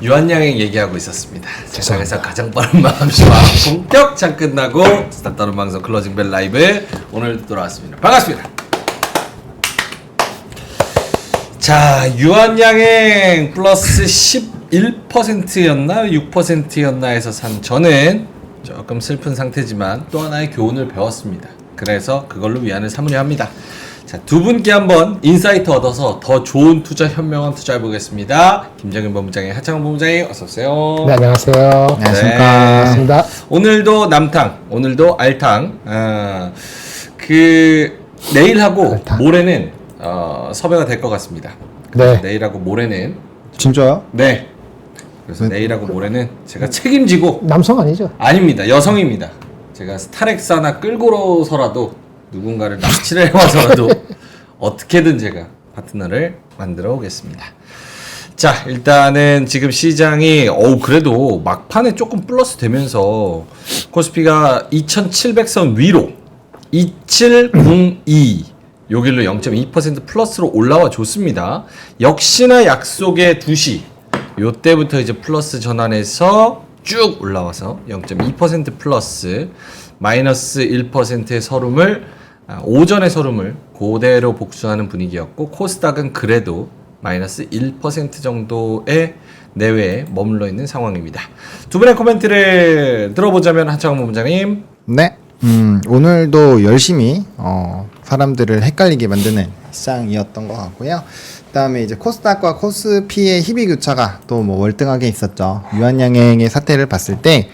유한양행 얘기하고 있었습니다. 세상에서 가장 빠른 마감시와 본격 장 끝나고 스타트하는 방송 클로징벨 라이브 오늘도 돌아왔습니다. 반갑습니다. 자, 유한양행 플러스 11%였나 6%였나 해서 산 저는 조금 슬픈 상태지만 또 하나의 교훈을 배웠습니다. 그래서 그걸로 위안을 삼으려 합니다. 자, 두 분께 한번 인사이트 얻어서 더 좋은 투자, 현명한 투자 해보겠습니다. 김정인 본부장님, 하창원 본부장님, 어서오세요. 네, 안녕하세요. 안녕하십니까. 반갑습니다. 오늘도 남탕, 오늘도 알탕. 내일하고 알탕. 모레는 섭외가 될 것 같습니다. 네. 내일하고 모레는 진짜요? 네. 그래서 내일하고 모레는 제가 책임지고 남성 아니죠? 아닙니다. 여성입니다. 제가 스타렉사나 끌고서라도 누군가를 납치를 해와서라도 어떻게든 제가 파트너를 만들어 오겠습니다. 자, 일단은 지금 시장이 그래도 막판에 조금 플러스 되면서 코스피가 2700선 위로 2702 요길로 0.2% 플러스로 올라와 줬습니다. 역시나 약속의 2시 요때부터 이제 플러스 전환해서 쭉 올라와서 0.2% 플러스 마이너스 1%의 서름을 오전의 서름을 그대로 복수하는 분위기였고 코스닥은 그래도 마이너스 1% 정도의 내외에 머물러 있는 상황입니다. 두 분의 코멘트를 들어보자면 하창원 본부장님. 네. 오늘도 열심히 사람들을 헷갈리게 만드는 시장이었던 것 같고요. 그다음에 이제 코스닥과 코스피의 희비 교차가 또 뭐 월등하게 있었죠. 유한양행의 사태를 봤을 때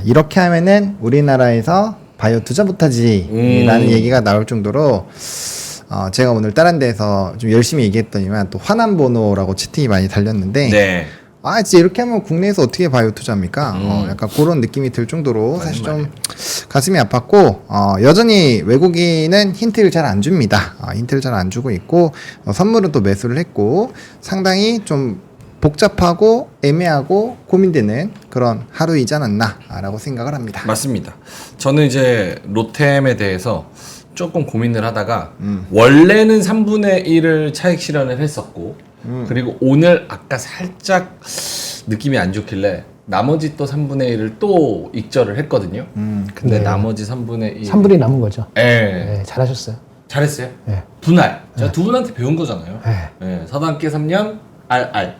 이렇게 하면은 우리나라에서 바이오 투자 못하지라는 얘기가 나올 정도로 제가 오늘 다른 데서 좀 열심히 얘기했더니만 또 화난번호라고 채팅이 많이 달렸는데 네. 진짜 이렇게 하면 국내에서 어떻게 바이오 투자합니까? 약간 그런 느낌이 들 정도로 사실 좀 가슴이 아팠고 여전히 외국인은 힌트를 잘 안 줍니다. 힌트를 잘 안 주고 있고 선물은 또 매수를 했고 상당히 좀 복잡하고 애매하고 고민되는 그런 하루이지 않았나라고 생각을 합니다. 맞습니다. 저는 이제 로템에 대해서 조금 고민을 하다가 원래는 3분의 1을 차익 실현을 했었고 그리고 오늘 아까 살짝 느낌이 안 좋길래 나머지 또 3분의 1을 또 익절을 했거든요. 근데 네. 나머지 3분의 1 3분이 남은 거죠. 예. 네, 잘하셨어요. 잘했어요. 네. 분할. 제가 두 분한테 배운 거잖아요. 네. 예. 서당계 3년 RR.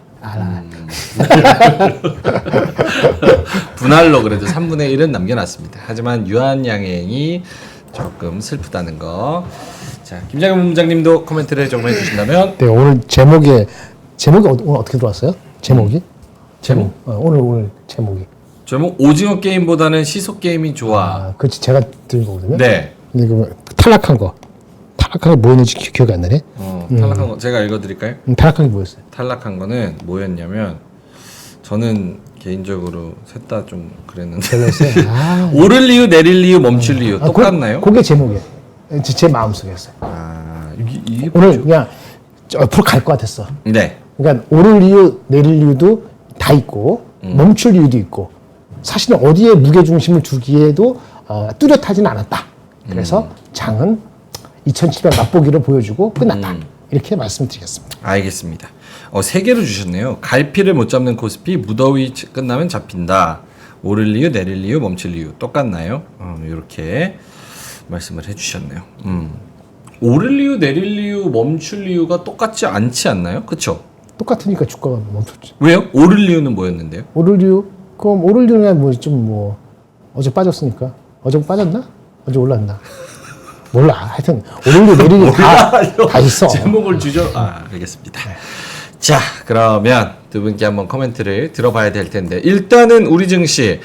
분할로 그래도 3분의 1은 남겨놨습니다. 하지만 유한양행이 조금 슬프다는 거. 자, 김장현 본부장님도 코멘트를 좀 해주신다면. 네, 오늘 제목이 오늘 어떻게 들어왔어요? 제목이? 오늘 제목이. 제목 오징어 게임보다는 시속 게임이 좋아. 그렇지. 제가 들은 거거든요. 네. 근데 그 탈락한 게 뭐였는지 기억이 안 나네. 탈락한 거 제가 읽어드릴까요? 탈락한 게 뭐였어요? 탈락한 거는 뭐였냐면 저는 개인적으로 셋 다 좀 그랬는데 별로였어요. 오를 이유 내릴 이유 멈출 이유 똑같나요? 그게 제목이에요. 제 마음속이었어요. 이게 오늘 그냥 앞으로 갈 것 같았어. 네. 그러니까 오를 이유, 내릴 이유도 다 있고 멈출 이유도 있고 사실은 어디에 무게 중심을 두기에도 뚜렷하지는 않았다. 그래서 장은 2,700 맛보기로 보여주고 끝났다. 이렇게 말씀드리겠습니다. 알겠습니다. 세 개로 주셨네요. 갈피를 못 잡는 코스피 무더위 끝나면 잡힌다. 오를 이유 내릴 이유 멈출 이유 똑같나요? 이렇게 말씀을 해주셨네요. 오를 이유 내릴 이유 멈출 이유가 똑같지 않지 않나요? 그쵸? 똑같으니까 주가가 멈췄지. 왜요? 오를 이유는 뭐였는데요? 오를 이유? 그럼 오를 이유는 어제 빠졌으니까. 어제 빠졌나? 어제 올랐나? 몰라. 하여튼 오를 이유 내릴 이유 다 있어. 제목을 주죠. 알겠습니다. 자, 그러면 두 분께 한번 코멘트를 들어봐야 될 텐데 일단은 우리 증시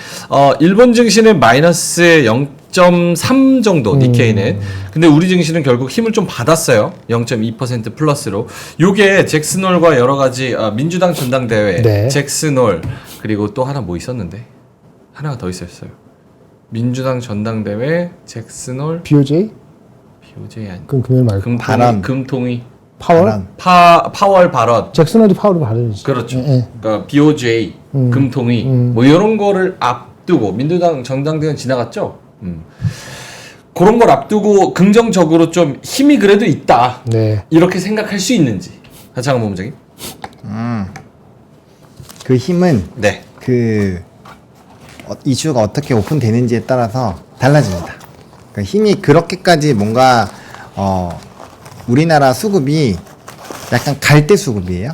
일본 증시는 마이너스 0.3 정도 니케이는 근데 우리 증시는 결국 힘을 좀 받았어요. 0.2% 플러스로. 요게 잭슨홀과 여러 가지 민주당 전당대회 네. 잭슨홀 그리고 또 하나 뭐 있었는데 하나가 더 있었어요. 민주당 전당대회 잭슨홀 BOJ? 아니 그럼 금요일 말고. 금통위 파월? 파월 발언. 잭슨홀이 파월이 발언이지. 그렇죠. 예. 그러니까 BOJ, 금통위 뭐 이런 거를 앞두고 민주당 정당대회는 지나갔죠. 그런 걸 앞두고 긍정적으로 좀 힘이 그래도 있다. 네. 이렇게 생각할 수 있는지. 하창원 본부장님. 그 힘은 네. 이슈가 어떻게 오픈되는지에 따라서 달라집니다. 그러니까 힘이 그렇게까지 뭔가 우리나라 수급이 약간 갈대 수급이에요.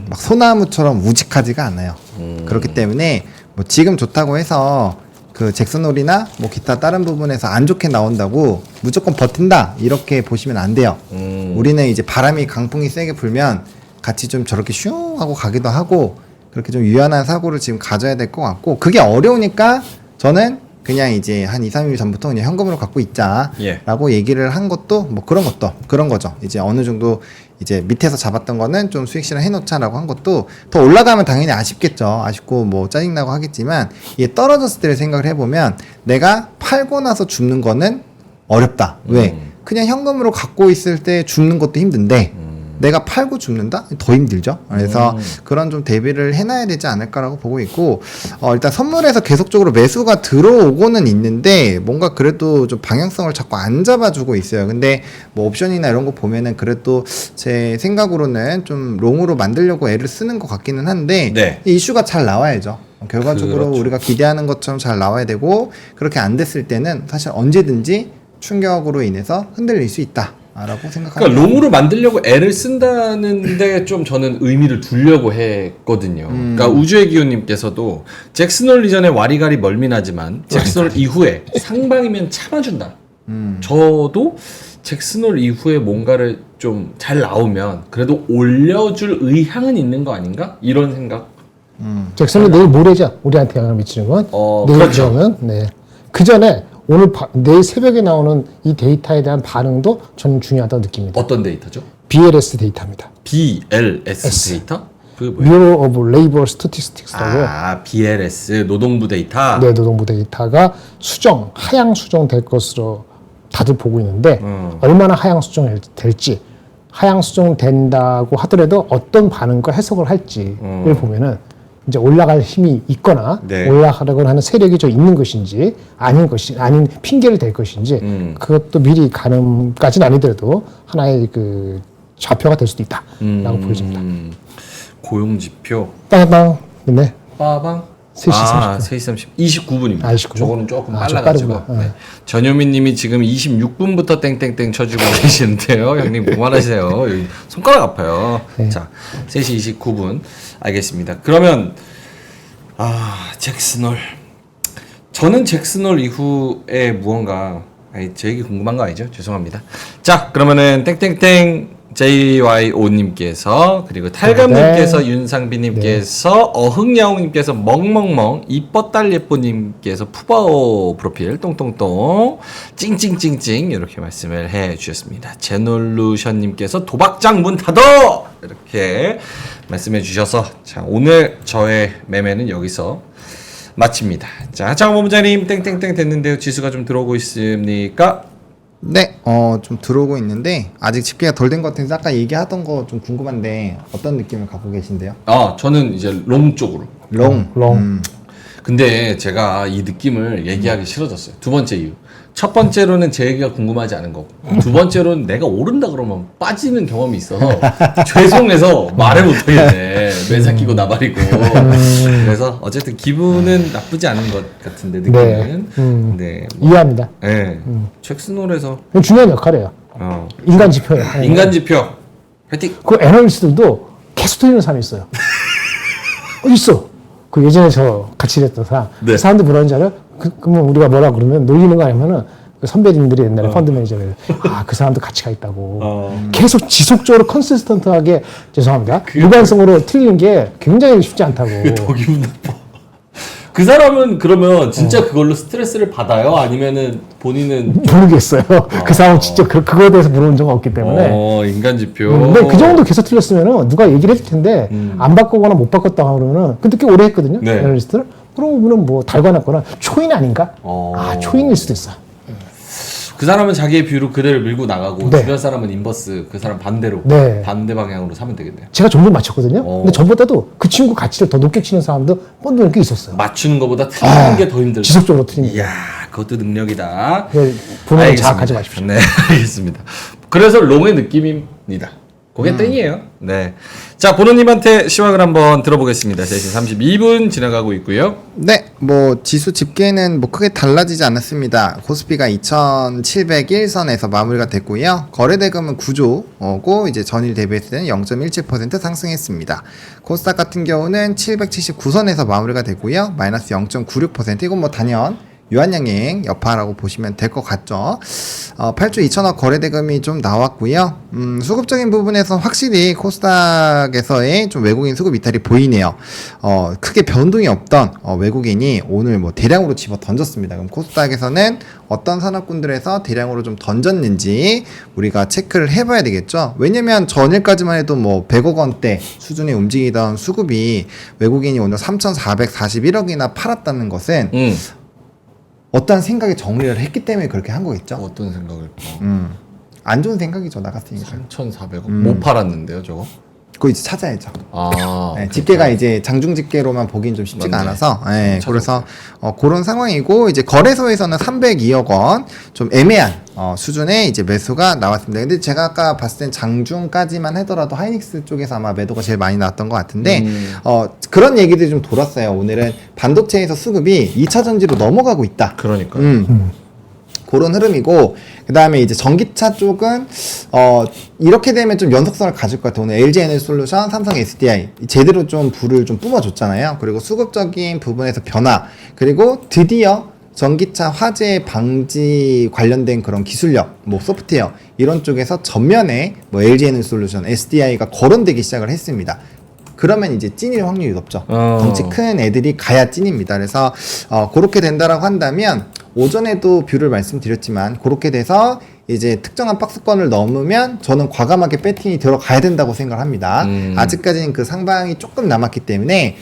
막 소나무처럼 우직하지가 않아요. 그렇기 때문에 뭐 지금 좋다고 해서 그 잭슨홀이나 뭐 기타 다른 부분에서 안 좋게 나온다고 무조건 버틴다 이렇게 보시면 안 돼요. 우리는 이제 바람이 강풍이 세게 불면 같이 좀 저렇게 슝 하고 가기도 하고 그렇게 좀 유연한 사고를 지금 가져야 될 것 같고 그게 어려우니까 저는 그냥 이제 한 2, 3일 전부터 그냥 현금으로 갖고 있자라고 얘기를 한 것도 뭐 그런 거죠. 이제 어느 정도 이제 밑에서 잡았던 거는 좀 수익 실현 해놓자라고 한 것도 더 올라가면 당연히 아쉽겠죠. 아쉽고 뭐 짜증나고 하겠지만 이게 떨어졌을 때를 생각을 해보면 내가 팔고 나서 죽는 거는 어렵다. 왜? 그냥 현금으로 갖고 있을 때 죽는 것도 힘든데 내가 팔고 죽는다? 더 힘들죠. 그래서 그런 좀 대비를 해놔야 되지 않을까라고 보고 있고 일단 선물에서 계속적으로 매수가 들어오고는 있는데 뭔가 그래도 좀 방향성을 자꾸 안 잡아주고 있어요. 근데 뭐 옵션이나 이런 거 보면은 그래도 제 생각으로는 좀 롱으로 만들려고 애를 쓰는 것 같기는 한데 네. 이 이슈가 잘 나와야죠. 결과적으로 그렇죠. 우리가 기대하는 것처럼 잘 나와야 되고 그렇게 안 됐을 때는 사실 언제든지 충격으로 인해서 흔들릴 수 있다. 라고 생각합니다. 그러니까 롱으로 만들려고 애를 쓴다는데 좀 저는 의미를 두려고 했거든요. 그러니까 우주의 기호님께서도 잭슨홀 이전에 와리가리 멀미나지만 잭슨홀 이후에 상방이면 참아준다. 저도 잭슨홀 이후에 뭔가를 좀 잘 나오면 그래도 올려줄 의향은 있는 거 아닌가? 이런 생각. 잭슨은 내일 모레죠. 우리한테 영향을 미치는 건. 내일 그렇죠. 저녁은. 네. 그 전에 내일 새벽에 나오는 이 데이터에 대한 반응도 저는 중요하다고 느낍니다. 어떤 데이터죠? BLS 데이터입니다. BLS 데이터? 그게 뭐예요? Bureau of Labor Statistics라고. BLS 노동부 데이터. 네, 노동부 데이터가 하향 수정될 것으로 다들 보고 있는데 얼마나 하향 수정될지, 하향 수정된다고 하더라도 어떤 반응과 해석을 할지를 보면은 이제 올라갈 힘이 있거나 네. 올라가려고 하는 세력이 좀 있는 것인지 아닌 핑계를 댈 것인지 그것도 미리 가늠까지는 아니더라도 하나의 그 좌표가 될 수도 있다라고 보여집니다. 고용 지표. 땅땅. 네. 빠방. 3시 3시 30. 29분입니다. 29분? 저거는 조금 좀 빨라가지고. 빠르구나. 네. 전효민 님이 지금 26분부터 땡땡땡 쳐주고 계시는데요. 형님 그만하세요. 여기 손가락 아파요. 네. 자, 3시 29분. 알겠습니다. 그러면 잭슨홀. 저는 잭슨홀 이후에 무언가 제 얘기 궁금한 거 아니죠? 죄송합니다. 자, 그러면은 땡땡땡 JYO님께서 그리고 탈감님께서 윤상비님께서 어흥야옹님께서 멍멍멍 이뻤달 예뽀님께서 푸바오 프로필 똥똥똥 찡찡찡찡 이렇게 말씀을 해주셨습니다. 제놀루션님께서 도박장 문 닫어 이렇게 말씀해 주셔서 자 오늘 저의 매매는 여기서 마칩니다. 자 하창원 본부장님 땡땡땡 됐는데요. 지수가 좀 들어오고 있습니까? 네, 좀 들어오고 있는데 아직 집계가 덜 된 것 같아서 아까 얘기하던 거 좀 궁금한데 어떤 느낌을 갖고 계신데요? 저는 이제 롱 쪽으로. 롱. 근데 제가 이 느낌을 얘기하기 싫어졌어요. 두 번째 이유. 첫 번째로는 제 얘기가 궁금하지 않은 거고, 두 번째로는 내가 오른다 그러면 빠지는 경험이 있어서 죄송해서 말을 못하겠네. 매사 끼고 나발이고. 그래서 어쨌든 기분은 나쁘지 않은 것 같은데 느낌은. 네. 이해합니다. 네. 잭슨홀에서 중요한 역할이에요. 인간 지표예요. 인간 지표. 화이팅. 그 애널리스트들도 계속 틀리는 사람이 있어요. 있어. 그 예전에 저 같이 일했던 사람. 네. 그 사람들 뭐라는 줄 알아요? 그러면 우리가 뭐라 그러면 놀리는 거 아니면은 그 선배님들이 옛날에 펀드 매니저를 그 사람도 가치가 있다고 계속 지속적으로 컨시스턴트하게 죄송합니다. 일관성으로 틀리는 게 굉장히 쉽지 않다고. 그게 더 기분 나빠. 그 사람은 그러면 진짜 그걸로 스트레스를 받아요? 아니면은 본인은 모르겠어요. 그 사람은 진짜 그거에 대해서 물어본 적은 없기 때문에. 인간 지표. 근데 그 정도 계속 틀렸으면은 누가 얘기를 해줄 텐데 안 바꾸거나 못 바꿨다고 그러면은 근데 꽤 오래 했거든요. 네. 애널리스트를. 그러면은 뭐 달관했거나 초인 아닌가? 초인일 수도 있어. 그 사람은 자기의 뷰로 그대로 밀고 나가고 네. 주변 사람은 인버스 그 사람 반대로 네. 반대 방향으로 사면 되겠네요. 제가 점점 맞췄거든요. 근데 저보다도 그 친구 가치를 더 높게 치는 사람도 펀드 꽤 있었어요. 맞추는 것보다 틀리는 게 더 힘들다. 지속적으로 틀리는 이야, 그것도 능력이다. 보면 알겠습니다. 자학하지 마십시오. 네, 알겠습니다. 그래서 롱의 느낌입니다. 그게 땡이에요. 네. 자, 보노님한테 시황을 한번 들어보겠습니다. 3시 32분 지나가고 있고요. 네, 뭐 지수 집계는 뭐 크게 달라지지 않았습니다. 코스피가 2,701선에서 마무리가 됐고요. 거래대금은 9조고 이제 전일 대비했을 때는 0.17% 상승했습니다. 코스닥 같은 경우는 779선에서 마무리가 됐고요. 마이너스 0.96%. 이건 뭐 단연 유한양행 여파라고 보시면 될 것 같죠. 8조 2천억 거래대금이 좀 나왔고요. 수급적인 부분에서 확실히 코스닥에서의 좀 외국인 수급 이탈이 보이네요. 크게 변동이 없던 외국인이 오늘 뭐 대량으로 집어 던졌습니다. 그럼 코스닥에서는 어떤 산업군들에서 대량으로 좀 던졌는지 우리가 체크를 해봐야 되겠죠. 왜냐면 전일까지만 해도 뭐 100억 원대 수준에 움직이던 수급이 외국인이 오늘 3,441억이나 팔았다는 것은 어떤 생각에 정리를 했기 때문에 그렇게 한 거겠죠. 어떤 생각을? 안 좋은 생각이죠, 나 같으니까. 3,400억 못 팔았는데요, 저거? 그거 이제 찾아야죠. 아, 네, 집계가 이제 장중 집계로만 보긴 좀 쉽지가 맞네. 않아서, 네, 그래서 그런 상황이고 이제 거래소에서는 302억 원 좀 애매한 수준의 이제 매수가 나왔습니다. 근데 제가 아까 봤을 땐 장중까지만 하더라도 하이닉스 쪽에서 아마 매도가 제일 많이 나왔던 것 같은데 그런 얘기들이 좀 돌았어요. 오늘은 반도체에서 수급이 2차 전지로 넘어가고 있다. 그러니까. 그런 흐름이고, 그 다음에 이제 전기차 쪽은 이렇게 되면 좀 연속성을 가질 것 같아요. 오늘 LG 에너지솔루션, 삼성 SDI 제대로 좀 불을 좀 뿜어줬잖아요. 그리고 수급적인 부분에서 변화, 그리고 드디어 전기차 화재 방지 관련된 그런 기술력, 뭐 소프트웨어 이런 쪽에서 전면에 뭐 LG 에너지솔루션, SDI가 거론되기 시작을 했습니다. 그러면 이제 찐일 확률이 높죠. 덩치 큰 애들이 가야 찐입니다. 그래서 그렇게 된다라고 한다면 오전에도 뷰를 말씀드렸지만 그렇게 돼서 이제 특정한 박스권을 넘으면 저는 과감하게 배팅이 들어가야 된다고 생각을 합니다. 아직까지는 그 상방이 조금 남았기 때문에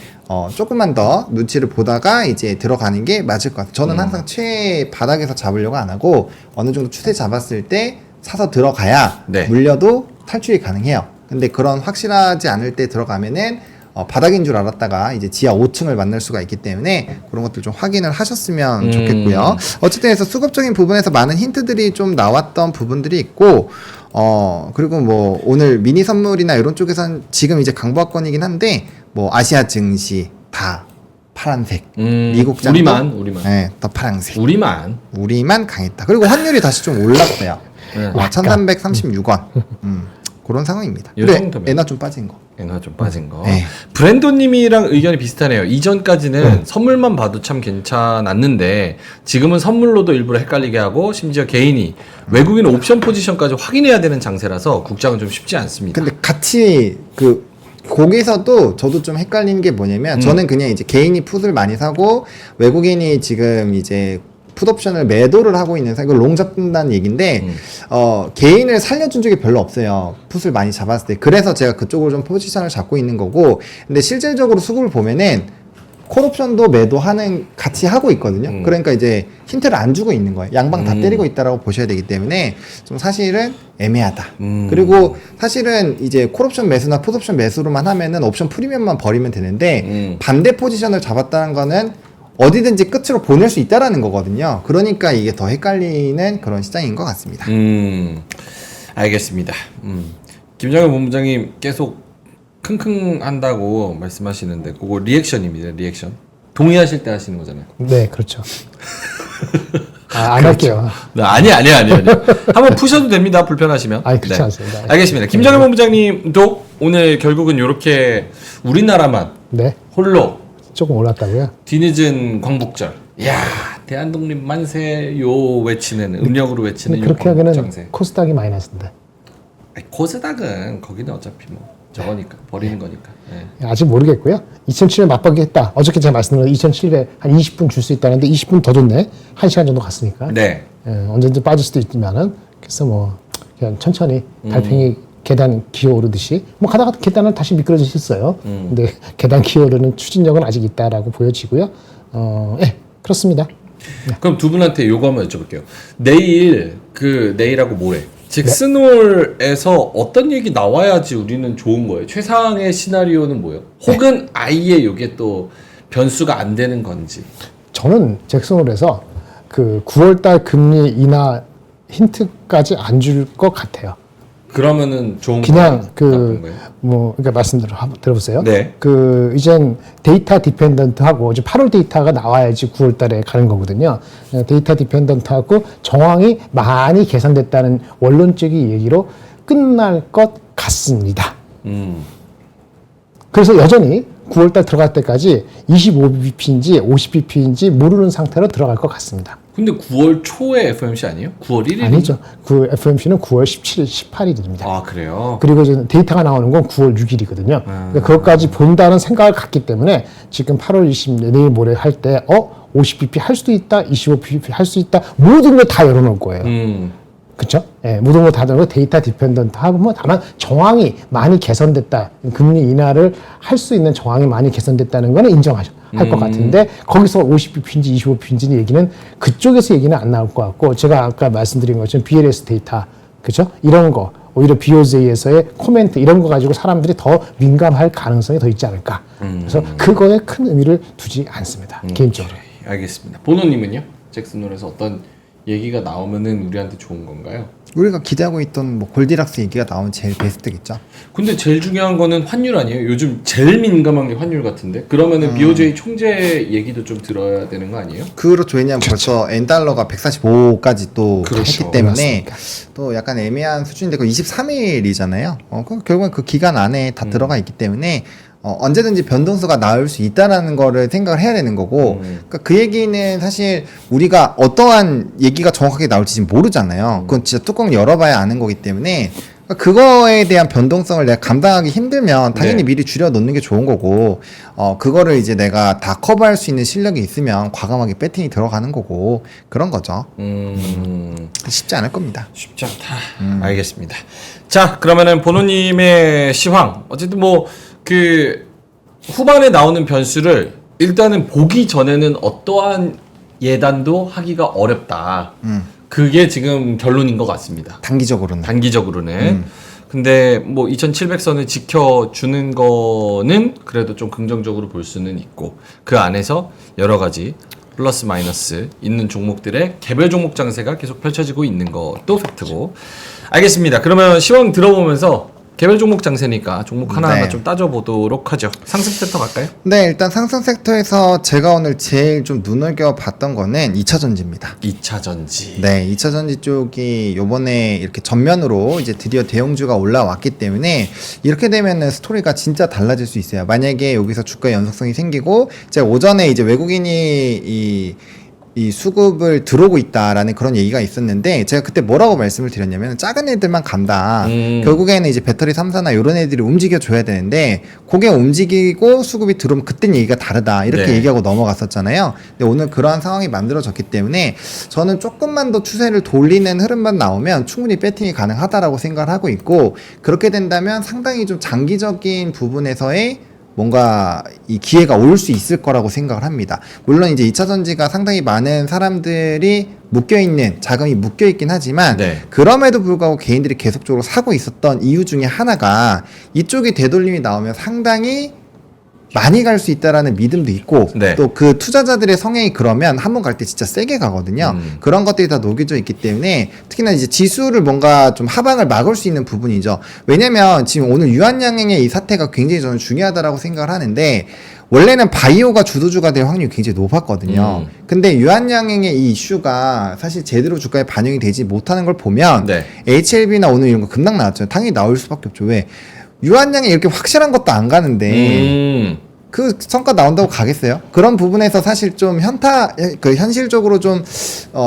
조금만 더 눈치를 보다가 이제 들어가는 게 맞을 것 같아요. 저는 항상 최 바닥에서 잡으려고 안 하고 어느 정도 추세 잡았을 때 사서 들어가야 네. 물려도 탈출이 가능해요. 근데 그런 확실하지 않을 때 들어가면은 바닥인 줄 알았다가 이제 지하 5층을 만날 수가 있기 때문에 그런 것들 좀 확인을 하셨으면 좋겠고요. 어쨌든 해서 수급적인 부분에서 많은 힌트들이 좀 나왔던 부분들이 있고 그리고 뭐 오늘 미니 선물이나 이런 쪽에선 지금 이제 강보합권이긴 한데 뭐 아시아 증시 다 파란색, 미국 장도 우리만. 네, 더 파란색. 우리만 강했다. 그리고 환율이 다시 좀 올랐어요. 네. 1,336원. 그런 상황입니다. 요 근데 정도면. 엔화 좀 빠진 거. 엔화 좀 빠진 거. 네. 브랜도님이랑 의견이 비슷하네요. 이전까지는 선물만 봐도 참 괜찮았는데 지금은 선물로도 일부러 헷갈리게 하고 심지어 개인이 외국인 옵션 포지션까지 확인해야 되는 장세라서 국장은 좀 쉽지 않습니다. 근데 같이 거기서도 저도 좀 헷갈리는 게 뭐냐면 저는 그냥 이제 개인이 풋을 많이 사고 외국인이 지금 이제 풋옵션을 매도를 하고 있는 이걸 롱 잡는다는 얘기인데 개인을 살려준 적이 별로 없어요. 풋을 많이 잡았을 때. 그래서 제가 그쪽으로 좀 포지션을 잡고 있는 거고, 근데 실질적으로 수급을 보면은 콜옵션도 매도하는 같이 하고 있거든요. 그러니까 이제 힌트를 안 주고 있는 거예요. 양방 다 때리고 있다라고 보셔야 되기 때문에 좀 사실은 애매하다. 그리고 사실은 이제 콜옵션 매수나 풋옵션 매수로만 하면은 옵션 프리미엄만 버리면 되는데 반대 포지션을 잡았다는 거는 어디든지 끝으로 보낼 수 있다라는 거거든요. 그러니까 이게 더 헷갈리는 그런 시장인 것 같습니다. 알겠습니다. 김정일 본부장님 계속 킁킁 한다고 말씀하시는데 그거 리액션입니다. 리액션. 동의하실 때 하시는 거잖아요. 네, 그렇죠. 안 할게요. 네, 아니요. 한번 푸셔도 됩니다. 불편하시면. 아니, 그렇지 않습니다. 알겠습니다. 김정일 본부장님도 오늘 결국은 이렇게 우리나라만 네, 홀로 조금 올랐다고요? 뒤늦은 광복절. 이야, 대한독립 만세 요 외치는 음력으로 외치는 근데 요 그렇게 하기에는 광복장세. 코스닥이 마이너스인데. 코스닥은 거기는 어차피 뭐 저거니까 버리는 거니까. 네. 아직 모르겠고요. 2007년 맞박이했다. 어저께 제가 말씀드린 2007에 한 20분 줄 수 있다는데 20분 더 줬네. 1시간 정도 갔으니까. 네. 언제든지 빠질 수도 있지만은 그래서 뭐 그냥 천천히 달팽이 계단 기어오르듯이 뭐 가다가 계단을 다시 미끄러지셨어요. 근데 계단 기어오르는 추진력은 아직 있다라고 보여지고요. 예, 그렇습니다. 그럼 두 분한테 요거 한번 여쭤볼게요. 내일하고 모레 잭슨홀에서 어떤 얘기 나와야지 우리는 좋은 거예요? 최상의 시나리오는 뭐예요? 혹은 아예 요게 또 변수가 안 되는 건지. 저는 잭슨홀에서 그 9월달 금리 인하 힌트까지 안 줄 것 같아요. 그러면은 좋은 그냥 거예요? 나쁜 거예요? 그러니까 말씀대로 한번 들어보세요. 네. 이젠 데이터 디펜던트하고 이제 8월 데이터가 나와야지 9월 달에 가는 거거든요. 데이터 디펜던트하고 정황이 많이 개선됐다는 원론적인 얘기로 끝날 것 같습니다. 그래서 여전히 9월 달 들어갈 때까지 25bp인지 50bp인지 모르는 상태로 들어갈 것 같습니다. 근데 9월 초에 FOMC 아니에요? 9월 1일? 아니죠. 그 FOMC는 9월 17일, 18일입니다. 아, 그래요? 그리고 이제 데이터가 나오는 건 9월 6일이거든요. 그것까지 본다는 생각을 갖기 때문에 지금 8월 20일 내일 모레 할 때 50bp 할 수도 있다, 25bp 할 수 있다, 모든 걸 다 열어놓을 거예요. 그렇죠? 예, 모든 걸 다 열어놓고 데이터 디펜던트 하고 뭐 다만 정황이 많이 개선됐다, 금리 인하를 할 수 있는 정황이 많이 개선됐다는 거는 인정하죠. 할 것 같은데 거기서 50bp인지 25bp인지 얘기는 그쪽에서 얘기는 안 나올 것 같고 제가 아까 말씀드린 것처럼 BLS 데이터 그죠? 이런 거 오히려 BOJ에서의 코멘트 이런 거 가지고 사람들이 더 민감할 가능성이 더 있지 않을까. 그래서 그거에 큰 의미를 두지 않습니다. 개인적으로. 그래, 알겠습니다. 보노님은요? 잭슨홀에서 어떤 얘기가 나오면은 우리한테 좋은 건가요? 우리가 기대하고 있던 뭐 골디락스 얘기가 나오면 제일 베스트겠죠. 근데 제일 중요한 거는 환율 아니에요? 요즘 제일 민감한 게 환율 같은데? 그러면은 BOJ 총재 얘기도 좀 들어야 되는 거 아니에요? 그렇죠. 왜냐하면 벌써 N달러가 145까지 또 그렇죠. 했기 때문에 또 약간 애매한 수준인데 그 23일이잖아요. 결국은 그 기간 안에 다 들어가 있기 때문에 언제든지 변동수가 나올 수 있다라는 거를 생각을 해야 되는 거고 그러니까 그 얘기는 사실 우리가 어떠한 얘기가 정확하게 나올지 지금 모르잖아요. 그건 진짜 뚜껑 열어봐야 아는 거기 때문에 그거에 대한 변동성을 내가 감당하기 힘들면 당연히 네. 미리 줄여 놓는 게 좋은 거고 그거를 이제 내가 다 커버할 수 있는 실력이 있으면 과감하게 배팅이 들어가는 거고 그런 거죠. 쉽지 않을 겁니다. 쉽지 않다. 알겠습니다. 자, 그러면은 보노님의 시황. 어쨌든 뭐 그 후반에 나오는 변수를 일단은 보기 전에는 어떠한 예단도 하기가 어렵다. 그게 지금 결론인 것 같습니다. 단기적으로는. 단기적으로는. 근데 뭐 2700선을 지켜주는 거는 그래도 좀 긍정적으로 볼 수는 있고 그 안에서 여러 가지 플러스 마이너스 있는 종목들의 개별 종목 장세가 계속 펼쳐지고 있는 것도 팩트고. 알겠습니다. 그러면 시황 들어보면서 개별 종목 장세니까 종목 하나하나 네. 좀 따져보도록 하죠. 상승 섹터 갈까요? 네, 일단 상승 섹터에서 제가 오늘 제일 좀 눈여겨 봤던 거는 2차 전지입니다. 2차 전지. 네, 2차 전지 쪽이 요번에 이렇게 전면으로 이제 드디어 대형주가 올라왔기 때문에 이렇게 되면은 스토리가 진짜 달라질 수 있어요. 만약에 여기서 주가 연속성이 생기고 제가 오전에 이제 외국인이 이 수급을 들어오고 있다라는 그런 얘기가 있었는데 제가 그때 뭐라고 말씀을 드렸냐면 작은 애들만 간다. 결국에는 이제 배터리 3사나 이런 애들이 움직여 줘야 되는데 그게 움직이고 수급이 들어오면 그땐 얘기가 다르다. 이렇게 네. 얘기하고 넘어갔었잖아요. 근데 오늘 그러한 상황이 만들어졌기 때문에 저는 조금만 더 추세를 돌리는 흐름만 나오면 충분히 배팅이 가능하다라고 생각을 하고 있고 그렇게 된다면 상당히 좀 장기적인 부분에서의 뭔가 이 기회가 올 수 있을 거라고 생각을 합니다. 물론 이제 2차 전지가 상당히 많은 사람들이 묶여있는 자금이 묶여있긴 하지만 네. 그럼에도 불구하고 개인들이 계속적으로 사고 있었던 이유 중에 하나가 이쪽이 되돌림이 나오면 상당히 많이 갈 수 있다라는 믿음도 있고 네. 또 그 투자자들의 성향이 그러면 한 번 갈 때 진짜 세게 가거든요. 그런 것들이 다 녹여져 있기 때문에 특히나 이제 지수를 뭔가 좀 하방을 막을 수 있는 부분이죠. 왜냐면 지금 오늘 유한양행의 이 사태가 굉장히 저는 중요하다라고 생각을 하는데 원래는 바이오가 주도주가 될 확률이 굉장히 높았거든요. 근데 유한양행의 이 이슈가 사실 제대로 주가에 반영이 되지 못하는 걸 보면 네. HLB나 오늘 이런 거 급락 나왔잖아요. 당연히 나올 수밖에 없죠. 왜? 유한양이 이렇게 확실한 것도 안 가는데 그 성과 나온다고 가겠어요? 그런 부분에서 사실 좀 현실적으로 좀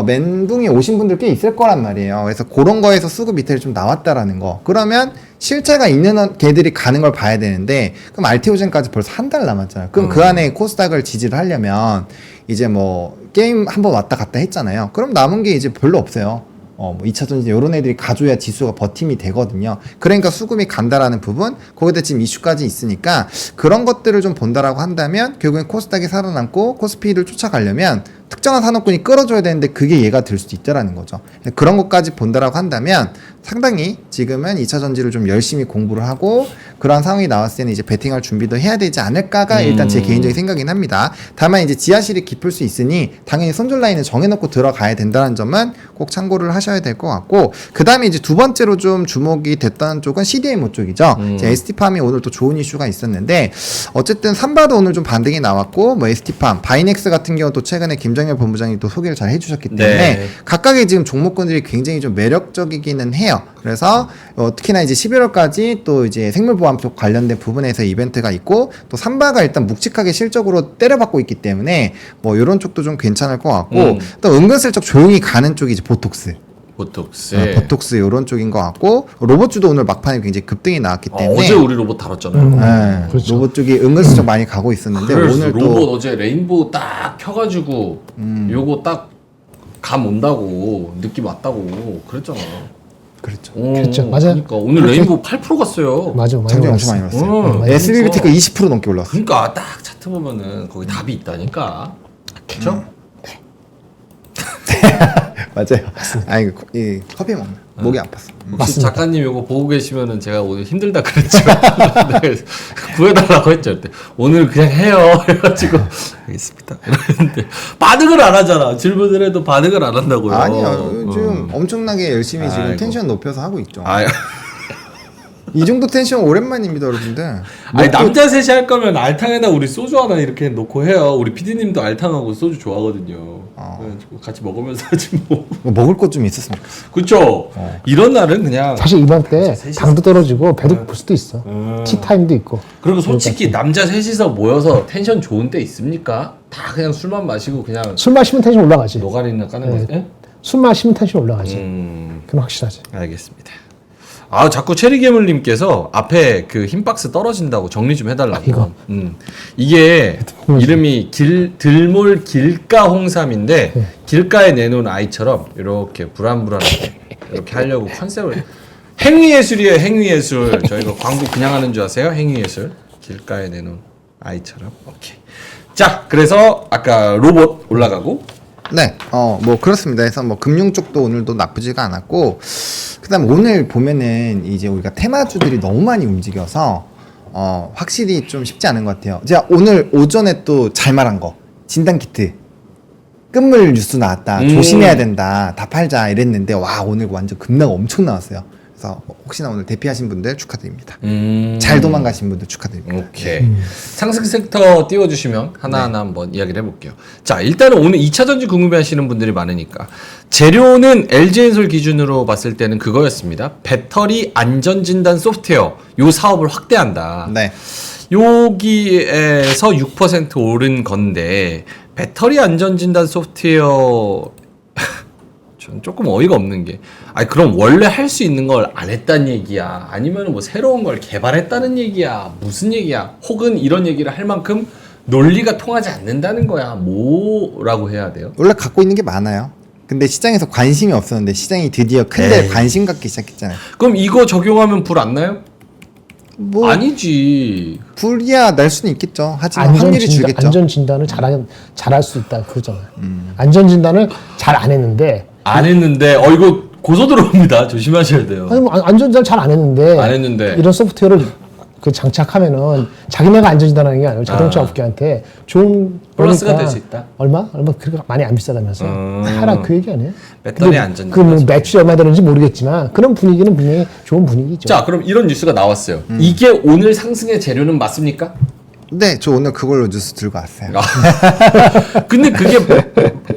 멘붕이 오신 분들 꽤 있을 거란 말이에요. 그래서 그런 거에서 수급 이탈이 좀 나왔다라는 거. 그러면 실체가 있는 걔들이 가는 걸 봐야 되는데 그럼 알테오젠까지 벌써 한 달 남았잖아요. 그럼 그 안에 코스닥을 지지를 하려면 이제 뭐 게임 한번 왔다 갔다 했잖아요. 그럼 남은 게 이제 별로 없어요. 뭐 2차 전지 이런 애들이 가줘야 지수가 버팀이 되거든요. 그러니까 수급이 간다라는 부분, 거기다 지금 이슈까지 있으니까 그런 것들을 좀 본다라고 한다면 결국엔 코스닥이 살아남고 코스피를 쫓아가려면 특정한 산업군이 끌어줘야 되는데 그게 얘가 될 수도 있다라는 거죠. 그런 것까지 본다라고 한다면 상당히 지금은 2차 전지를 좀 열심히 공부를 하고 그러한 상황이 나왔을 때는 이제 베팅할 준비도 해야 되지 않을까가 일단 제 개인적인 생각이긴 합니다. 다만 이제 지하실이 깊을 수 있으니 당연히 손절 라인을 정해놓고 들어가야 된다는 점은 꼭 참고를 하셔야 될 것 같고, 그 다음에 이제 두 번째로 좀 주목이 됐던 쪽은 CDMO 쪽이죠. 이제 ST팜이 오늘 또 좋은 이슈가 있었는데 어쨌든 삼바도 오늘 좀 반등이 나왔고, 뭐 ST팜, 바이넥스 같은 경우도 최근에 김정열 본부장이 또 소개를 잘 해주셨기 때문에 네. 각각의 지금 종목군들이 굉장히 좀 매력적이기는 해요. 그래서 특히나 이제 11월까지 또 이제 생물보험 쪽 관련된 부분에서 이벤트가 있고, 또 삼바가 일단 묵직하게 실적으로 때려받고 있기 때문에 뭐 이런 쪽도 좀 괜찮을 것 같고, 또 은근슬쩍 조용히 가는 쪽이 이제 보톡스. 보톡스. 보톡스 이런 쪽인 것 같고, 로봇주도 오늘 막판에 굉장히 급등이 나왔기 때문에 어제 우리 로봇 다뤘잖아요. 네, 그렇죠. 로봇 쪽이 은근슬쩍 많이 가고 있었는데 그래서 오늘 로봇 또 어제 레인보우 딱 켜가지고 요거 딱 감 온다고 느낌 왔다고 그랬잖아. 그렇죠. 그랬죠. 맞아요. 그러니까 오늘 그렇게- 레인보우 8% 갔어요. 맞아, 많이 장중에 엄청 올랐어. 많이 올랐어요. 그러니까. SBBT가 20% 넘게 올랐어요. 그러니까 딱 차트 보면은 거기 답이 있다니까. 그렇죠? 맞아요. 아니 이 커피 먹는 목이 아팠어. 혹시 맞습니다. 작가님 이거 보고 계시면은 제가 오늘 힘들다 그랬죠. 네, 구해달라고 했죠. 그때. 오늘 그냥 해요. 해가지고 알겠습니다. 이러는데 반응을 안 하잖아. 질문을 해도 반응을 안 한다고요. 아니요. 지금 엄청나게 열심히 지금 아이고. 텐션 높여서 하고 있죠. 아, 이 정도 텐션 오랜만입니다, 여러분들. 아니 남자 셋이 할 거면 알탕에다 우리 소주 하나 이렇게 놓고 해요. 우리 PD님도 알탕하고 소주 좋아하거든요. 그래가지고 같이 먹으면서 하지 뭐. 뭐 먹을 것 좀 있었으면 좋겠어. 그쵸? 이런 날은 그냥 사실 이번 때 셋이서- 당도 떨어지고 배도 고플 수도 있어. 티타임도 있고. 그리고 솔직히 남자 셋이서 모여서 텐션 좋은 때 있습니까? 다 그냥 술만 마시고 그냥 술 마시면 텐션 올라가지. 노가리나 까는 거지. 예? 술 마시면 텐션 올라가지. 음, 그건 확실하지. 알겠습니다. 아, 자꾸 체리괴물님께서 앞에 그 흰박스 떨어진다고 정리 좀 해달라고. 이거? 이게 이름이 들몰 길가 홍삼인데 길가에 내놓은 아이처럼 이렇게 불안불안하게 이렇게 하려고 컨셉을. 행위예술이에요, 행위예술. 저희가 광고 그냥 하는 줄 아세요? 행위예술. 길가에 내놓은 아이처럼. 오케이. 자, 그래서 아까 로봇 올라가고. 네, 뭐 그렇습니다. 그래서 뭐 금융 쪽도 오늘도 나쁘지가 않았고, 그다음 오늘 보면은 이제 우리가 테마주들이 너무 많이 움직여서 확실히 좀 쉽지 않은 것 같아요. 제가 오늘 오전에 또 잘 말한 거 진단 키트 끝물 뉴스 나왔다, 조심해야 된다, 다 팔자 이랬는데 와 오늘 완전 급락 엄청 나왔어요. 그래서 혹시나 오늘 대피하신 분들 축하드립니다. 잘 도망가신 분들 축하드립니다. 오케이. 상승 섹터 띄워주시면 하나하나 한번 이야기를 해볼게요. 자, 일단은 오늘 2차 전지 궁금해하시는 분들이 많으니까 재료는 LG엔솔 기준으로 봤을 때는 그거였습니다. 배터리 안전진단 소프트웨어 요 사업을 확대한다. 네. 여기에서 6% 오른 건데 배터리 안전진단 소프트웨어 전 조금 어이가 없는 게, 아니 그럼 원래 할 수 있는 걸 안 했단 얘기야? 아니면 뭐 새로운 걸 개발했다는 얘기야? 무슨 얘기야? 혹은 이런 얘기를 할 만큼 논리가 통하지 않는다는 거야? 뭐라고 해야 돼요? 원래 갖고 있는 게 많아요. 근데 시장에서 관심이 없었는데 시장이 드디어 큰데 에이. 관심 갖기 시작했잖아요. 그럼 이거 적용하면 불 안 나요? 뭐 아니지. 불이야 날 수는 있겠죠. 하지만 확률이 줄겠죠. 안전 진단을 잘할 수 있다 그거잖아요. 안전 진단을 잘 안 했는데 안 했는데 이거 고소 들어옵니다. 조심하셔야 돼요. 아니 뭐 안전 진단 잘 안 했는데 안 했는데. 이런 소프트웨어를 그 장착하면은 자기네가 안전 진단하는 게 아니라 자동차 업계한테 좋은 플러스가 그러니까 될 수 있다. 얼마 그렇게 많이 안 비싸다면서 하라 그 얘기 아니에요? 배터리 안전 그뭐 진단 매출이 얼마 되는지 모르겠지만 그런 분위기는 분명히 좋은 분위기죠. 자, 그럼 이런 뉴스가 나왔어요. 이게 오늘 상승의 재료는 맞습니까? 네, 저 오늘 그걸로 뉴스 들고 왔어요. 근데 그게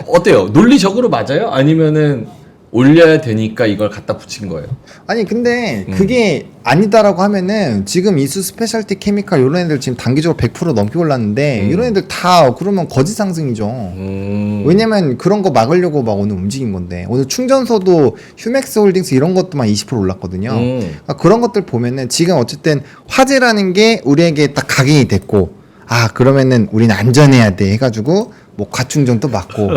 어때요? 논리적으로 맞아요? 아니면은 올려야 되니까 이걸 갖다 붙인 거예요? 아니 근데 그게 아니다라고 하면은 지금 이수 스페셜티 케미칼 이런 애들 지금 단기적으로 100% 넘게 올랐는데 이런 애들 다 그러면 거짓 상승이죠. 왜냐면 그런 거 막으려고 막 오늘 움직인 건데 오늘 충전소도 휴맥스 홀딩스 이런 것도만 20% 올랐거든요. 그러니까 그런 것들 보면은 지금 어쨌든 화재라는 게 우리에게 딱 각인이 됐고 아 그러면은 우리는 안전해야 돼 해가지고 뭐 과충전도 맞고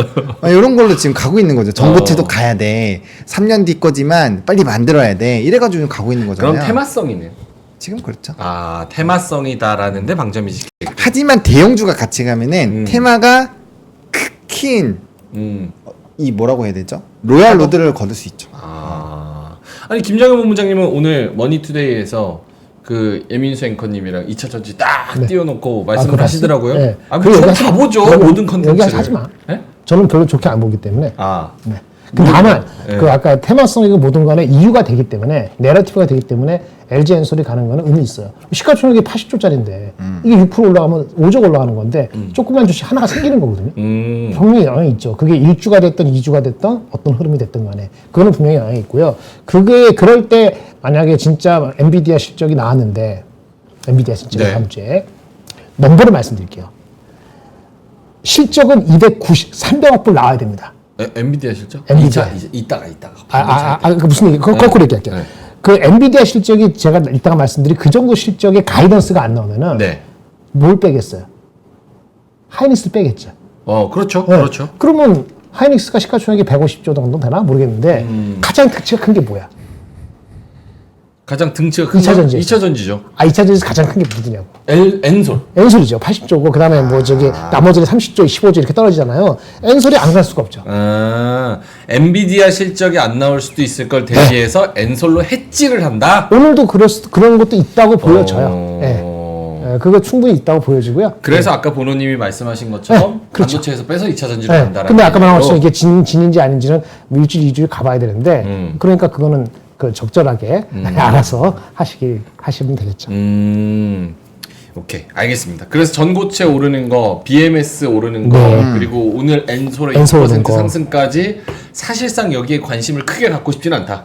이런 걸로 지금 가고 있는 거죠. 정보태도 가야 돼. 3년 뒤 거지만 빨리 만들어야 돼. 이래가지고 지금 가고 있는 거잖아요. 그럼 테마성이네요. 지금 그렇죠. 아, 테마성이다라는데 방점이지. 하지만 대형주가 같이 가면은 테마가 크킨 음. 이 뭐라고 해야 되죠? 로얄 로드를 거둘 수 있죠. 아, 아니 김장현 본부장님은 오늘 머니투데이에서 그 예민수 앵커님이랑 2차 전지 딱 띄워놓고 말씀을 그거 하시더라고요. 네. 아, 그거 저는 여기 다 보죠. 여기- 모든 컨텐츠를. 여기 하지 마. 네? 저는 별로 좋게 안 보기 때문에. 아, 네. 그 다만 네. 그 아까 테마성이고 모든 간에 이유가 되기 때문에 내러티브가 되기 때문에 LG 엔솔이 가는 거는 의미 있어요. 시가총액이 80조짜리인데 이게 6% 올라가면 5조 올라가는 건데 조그만 주식 하나가 생기는 거거든요. 분명히 영향이 있죠. 그게 1주가 됐든 2주가 됐든 어떤 흐름이 됐든 간에 그거는 분명히 영향이 있고요. 그게 그럴 때 만약에 진짜 엔비디아 실적이 나왔는데 엔비디아 실적이 네. 다음 주에 넘버를 말씀드릴게요. 실적은 300억 불 나와야 됩니다. 엔비디아 실적? 엔비디아. 이따가. 그 무슨 얘기? 거꾸로 얘기할게요. 네. 그 엔비디아 실적이 제가 이따가 말씀드린 그 정도 실적의 가이던스가 안 나오면은 네. 뭘 빼겠어요? 하이닉스 빼겠죠. 그렇죠. 네. 그렇죠. 그러면 하이닉스가 시가총액이 150조 정도 되나 모르겠는데 가장 득치가 큰 게 뭐야? 가장 등치가 큰 2차 전지. 2차 전지죠. 2차 전지에서 가장 큰 게 뭐냐고. 엔솔. 엔솔이죠. 80조고 그다음에 뭐 저기 나머지는 30조, 15조 이렇게 떨어지잖아요. 엔솔이 안 갈 수가 없죠. 엔비디아 실적이 안 나올 수도 있을 걸 대비해서 엔솔로 해지를 한다. 오늘도 그런 것도 있다고 보여져요. 예. 그거 충분히 있다고 보여지고요. 그래서 아까 보노님이 말씀하신 것처럼 네, 그렇죠. 반도체에서 빼서 2차 전지로 네. 간다라는. 근데 아까 말한 것처럼 얘기로. 이게 진인지 아닌지는 일주일, 2주일 가봐야 되는데, 그러니까 그거는 그 적절하게 알아서 하시면 되겠죠. 오케이, 알겠습니다. 그래서 전고체 오르는 거, BMS 오르는 거, 네. 그리고 오늘 엔솔의 엔솔 2% 오른 거. 상승까지 사실상 여기에 관심을 크게 갖고 싶지는 않다.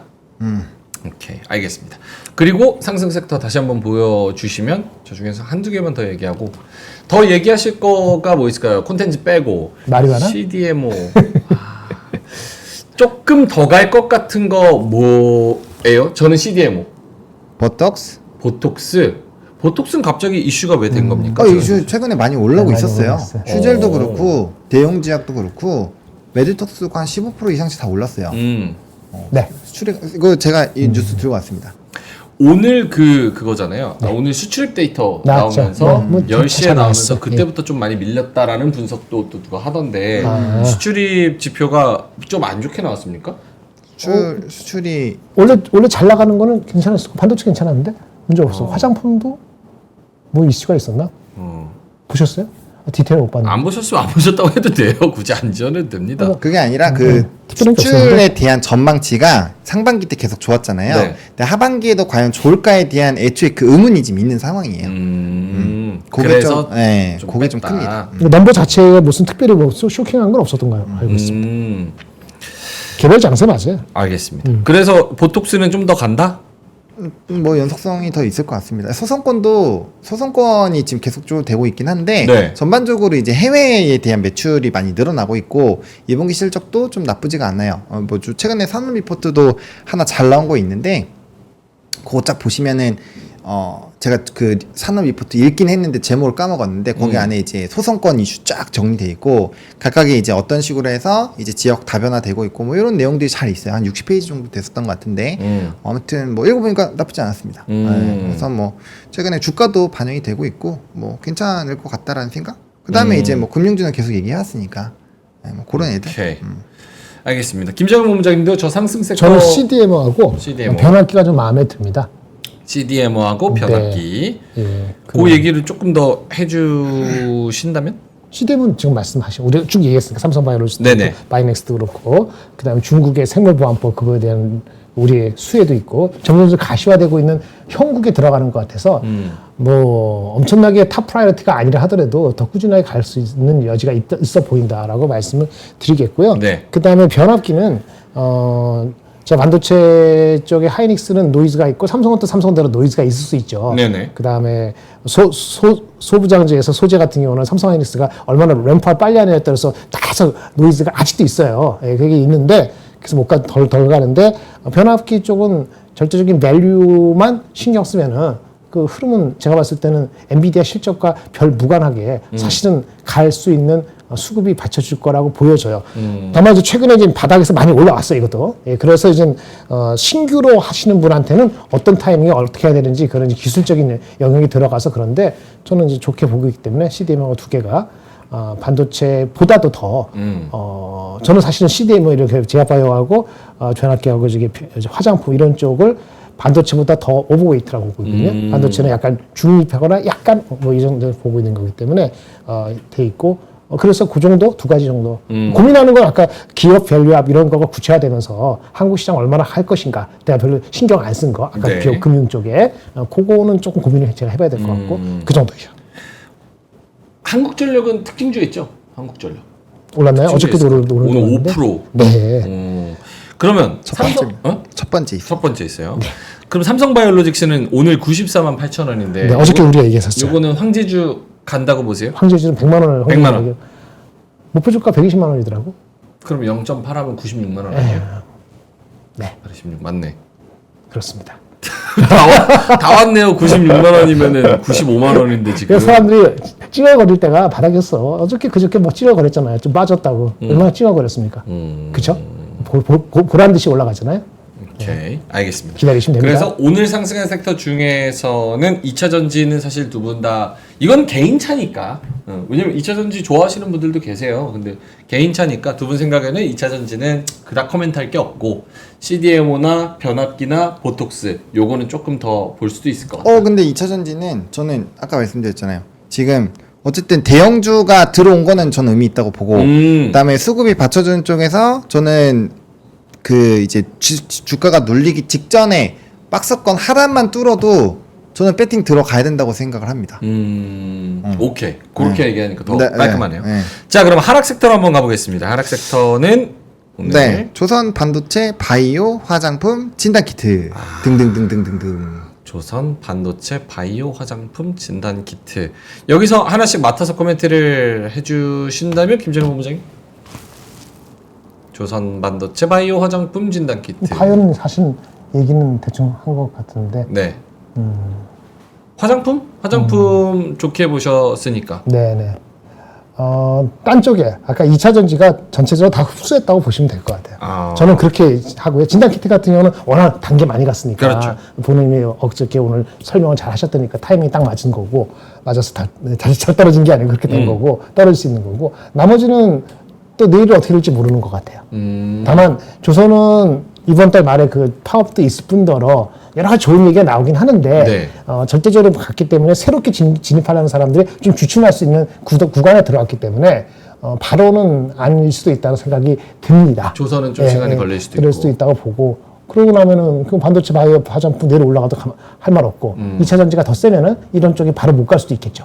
오케이, 알겠습니다. 그리고 상승 섹터 다시 한번 보여주시면 저 중에서 한두 개만 더 얘기하고 더 얘기하실 거가 뭐 있을까요? 콘텐츠 빼고 마리화나? CDMO 조금 더 갈 것 같은 거 뭐예요? 저는 CDMO 버떡스? 보톡스는 갑자기 이슈가 왜 된 겁니까? 이슈 최근에 많이 올라오고 많이 있었어요. 올라왔어요. 슈젤도 그렇고 대용제약도 그렇고 메디톡스가 한 15% 이상씩 다 올랐어요. 네. 수출이 이거 제가 이 뉴스 들고 왔습니다. 오늘 그거잖아요. 오늘 수출입 데이터 나왔죠. 나오면서 뭐 10시에 잘 나오면서 나왔어. 그때부터 좀 많이 밀렸다라는 분석도 또 누가 하던데 수출입 지표가 좀 안 좋게 나왔습니까? 수출이 원래 잘 나가는 거는 괜찮았을 거 반도체 괜찮았는데 문제 없어. 화장품도 뭐 이슈가 있었나? 보셨어요? 디테일 못 봤는데. 안 보셨으면 안 보셨다고 해도 돼요. 굳이 안 지어도 됩니다. 그게 아니라 그 특별한 게 수출에 없었는데? 대한 전망치가 상반기 때 계속 좋았잖아요. 네. 근데 하반기에도 과연 좋을까에 대한 애초에 그 의문이 지금 있는 상황이에요. 그게 그래서 좀, 네, 좀 그게 좀 뺐다. 큽니다. 넘버 자체가 무슨 특별히 뭐 쇼킹한 건 없었던 거요 알고 있습니다. 개별 장세 맞아요. 알겠습니다. 그래서 보톡스는 좀 더 간다? 뭐 연속성이 더 있을 것 같습니다. 소송권이 지금 계속적으로 되고 있긴 한데 네. 전반적으로 이제 해외에 대한 매출이 많이 늘어나고 있고 2분기 실적도 좀 나쁘지가 않아요. 뭐 최근에 산업 리포트도 하나 잘 나온 거 있는데 그거 쫙 보시면은 제가 그 산업 리포트 읽긴 했는데 제목을 까먹었는데 거기 안에 이제 소송권 이슈 쫙 정리돼 있고 각각의 이제 어떤 식으로 해서 이제 지역 다변화되고 있고 뭐 이런 내용들이 잘 있어요. 한 60페이지 정도 됐었던 것 같은데 아무튼 뭐 읽어보니까 나쁘지 않았습니다. 네, 그래서 뭐 최근에 주가도 반영이 되고 있고 뭐 괜찮을 것 같다라는 생각. 그 다음에 이제 뭐 금융주는 계속 얘기해왔으니까 네, 뭐 그런 애들. 오케이. 알겠습니다. 김정은 본부장님도 저 상승 섹터 저는 CDMO하고 CDMO. 변화기가 좀 마음에 듭니다. CDMO하고 변압기. 예. 그 얘기를 조금 더 해주신다면? CDM은 지금 말씀하신 우리가 쭉 얘기했으니까 삼성바이오로직도 네네. 그렇고 바이넥스도 그렇고 그다음에 중국의 생물보안법 그거에 대한 우리의 수혜도 있고 점점 가시화되고 있는 형국에 들어가는 것 같아서 뭐 엄청나게 탑 프라이어티가 아니라 하더라도 더 꾸준하게 갈 수 있는 여지가 있어 보인다라고 말씀을 드리겠고요. 네. 그다음에 변압기는 저 반도체 쪽에 하이닉스는 노이즈가 있고 삼성은 또 삼성대로 노이즈가 있을 수 있죠. 네네. 그다음에 소부장제에서 소재 같은 경우는 삼성 하이닉스가 얼마나 램프를 빨리 하느냐에 따라서 계속 노이즈가 아직도 있어요. 예, 그게 있는데 그래서 덜 가는데 변압기 쪽은 절대적인 밸류만 신경 쓰면은 그 흐름은 제가 봤을 때는 엔비디아 실적과 별 무관하게 사실은 갈 수 있는 수급이 받쳐줄 거라고 보여져요. 다만 이제 최근에 지금 바닥에서 많이 올라왔어요, 이것도. 예, 그래서 이제 신규로 하시는 분한테는 어떤 타이밍에 어떻게 해야 되는지 그런 기술적인 영역이 들어가서 그런데 저는 이제 좋게 보고 있기 때문에 CDM하고 두 개가 반도체보다도 더 저는 사실은 CDMO 이렇게 제약바이오하고 전학계하고 저기 화장품 이런 쪽을 반도체보다 더 오버웨이트라고 보고 있거든요. 반도체는 약간 중립하거나 약간 뭐 이 정도 보고 있는 거기 때문에 돼 있고 그래서 그 정도 두 가지 정도 고민하는 건 아까 기업 밸류업 이런 거가 구체화되면서 한국 시장 얼마나 할 것인가 내가 별로 신경 안 쓴 거 아까 네. 기업 금융 쪽에 그거는 조금 고민을 제가 해봐야 될 것 같고 그 정도죠. 한국전력은 특징주 있죠? 한국전력. 올랐나요? 특징주에서. 어저께도 오늘 오르는데 5%. 네. 그러면 첫 번째 어? 첫 번째 있어요. 첫 번째 있어요. 그럼 삼성바이오로직스는 오늘 94만 8천 원인데. 네, 어저께 우리가 얘기했었죠. 요거는 황제주 간다고 보세요? 황제주는 100만 원을 100만 원. 목표 주가 120만 원이더라고. 그럼 0.8 하면 96만 원 아니에요? 네, 86 맞네. 그렇습니다. 다 왔네요. 96만 원이면은 95만 원인데 지금. 그래서 사람들이 찡얼거릴 때가 바닥이었어. 어저께 그저께 뭐 찡얼거렸잖아요. 좀 빠졌다고. 얼마나 찡얼거렸습니까? 그쵸? 보란 듯이 올라가잖아요. 오케이. 알겠습니다. 기다리시면 됩니다. 그래서 오늘 상승한 섹터 중에서는 2차 전지는 사실 두 분 다 이건 개인 차니까. 왜냐면 2차 전지 좋아하시는 분들도 계세요. 근데 개인 차니까 두 분 생각에는 2차 전지는 그닥 코멘트할 게 없고 CDMO나 변압기나 보톡스 요거는 조금 더 볼 수도 있을 것 같아요. 근데 2차 전지는 저는 아까 말씀드렸잖아요. 지금 어쨌든 대형주가 들어온 거는 저는 의미 있다고 보고 그다음에 수급이 받쳐주는 쪽에서 저는 그 이제 주가가 눌리기 직전에 박스권 하단만 뚫어도 저는 배팅 들어가야 된다고 생각을 합니다. 오케이. 그렇게 얘기하니까 더 네, 깔끔하네요. 네. 자, 그럼 하락 섹터로 한번 가보겠습니다. 하락 섹터는 오늘 네, 조선 반도체, 바이오, 화장품, 진단 키트 등등등등등등. 조선 반도체 바이오 화장품 진단 키트 여기서 하나씩 맡아서 코멘트를 해주신다면 김재룡 본부장님 조선 반도체 바이오 화장품 진단 키트 바이오는 사실 얘기는 대충 한 것 같은데. 네 화장품 좋게 보셨으니까 네네. 딴 쪽에 아까 2차 전지가 전체적으로 다 흡수했다고 보시면 될 것 같아요. 저는 그렇게 하고요. 진단 키트 같은 경우는 워낙 단계 많이 갔으니까 그렇죠. 본인이 어저께 오늘 설명을 잘 하셨다니까 타이밍이 딱 맞은 거고 맞아서 잘 떨어진 게 아니고 그렇게 된 거고 떨어질 수 있는 거고 나머지는 또 내일이 어떻게 될지 모르는 것 같아요. 다만 조선은 이번 달 말에 그 파업도 있을 뿐더러 여러 가지 좋은 얘기가 나오긴 하는데 네. 절대적으로 갔기 때문에 새롭게 진입하려는 사람들이 좀 주춤할 수 있는 구간에 들어왔기 때문에 바로는 아닐 수도 있다는 생각이 듭니다. 조선은 좀 시간이 걸릴 수도 그럴 있고. 수도 있다고 보고 그러고 나면은 그 반도체 바이오 화장품 내려 올라가도 할 말 없고 2차 전지가 더 세면은 이런 쪽이 바로 못 갈 수도 있겠죠.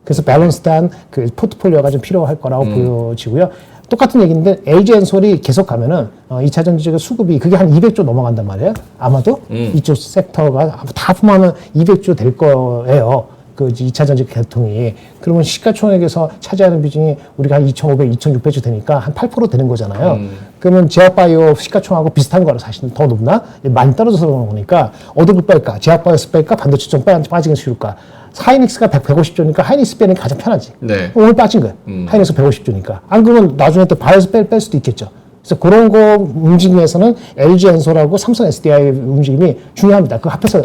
그래서 밸런스드한 그 포트폴리오가 좀 필요할 거라고 보여지고요. 똑같은 얘기인데 LG 엔솔이 계속 가면은 2차 전지 쪽의 수급이 그게 한 200조 넘어간단 말이에요. 아마도 이쪽 섹터가 다 포함하면 200조 될 거예요. 그 2차 전지 계통이. 그러면 시가총액에서 차지하는 비중이 우리가 한 2,500, 2,600조 되니까 한 8% 되는 거잖아요. 그러면 제약바이오 시가총액하고 비슷한 거라 사실은 더 높나? 많이 떨어져서 그런 거니까 어디를 뺄까? 제약바이오에서 뺄까? 반도체 좀 빠지긴 쉬울까? 하이닉스가 150조니까 하이닉스 빼는 게 가장 편하지. 네. 오늘 빠진 거예요. 하이닉스 150조니까. 안 그러면 나중에 또 바이오에서 뺄 수도 있겠죠. 그래서 그런 거 움직임에서는 LG 엔솔하고 삼성 SDI 움직임이 중요합니다. 그 합해서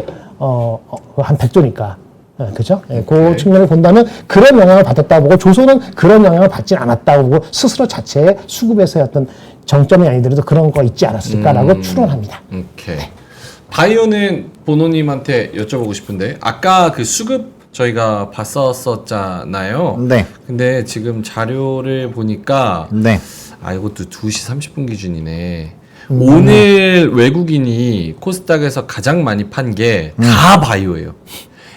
한 100조니까. 네, 그죠? 네, 그 측면을 본다면 그런 영향을 받았다고 보고 조선은 그런 영향을 받지 않았다고 보고 스스로 자체의 수급에서의 어떤 정점이 아니더라도 그런 거 있지 않았을까라고 추론합니다. 오케이. 바이오는 보노님한테 여쭤보고 싶은데 아까 그 수급 저희가 봤었잖아요. 네. 근데 지금 자료를 보니까 네. 이것도 2시 30분 기준이네. 오늘 외국인이 코스닥에서 가장 많이 판 게 다 바이오예요.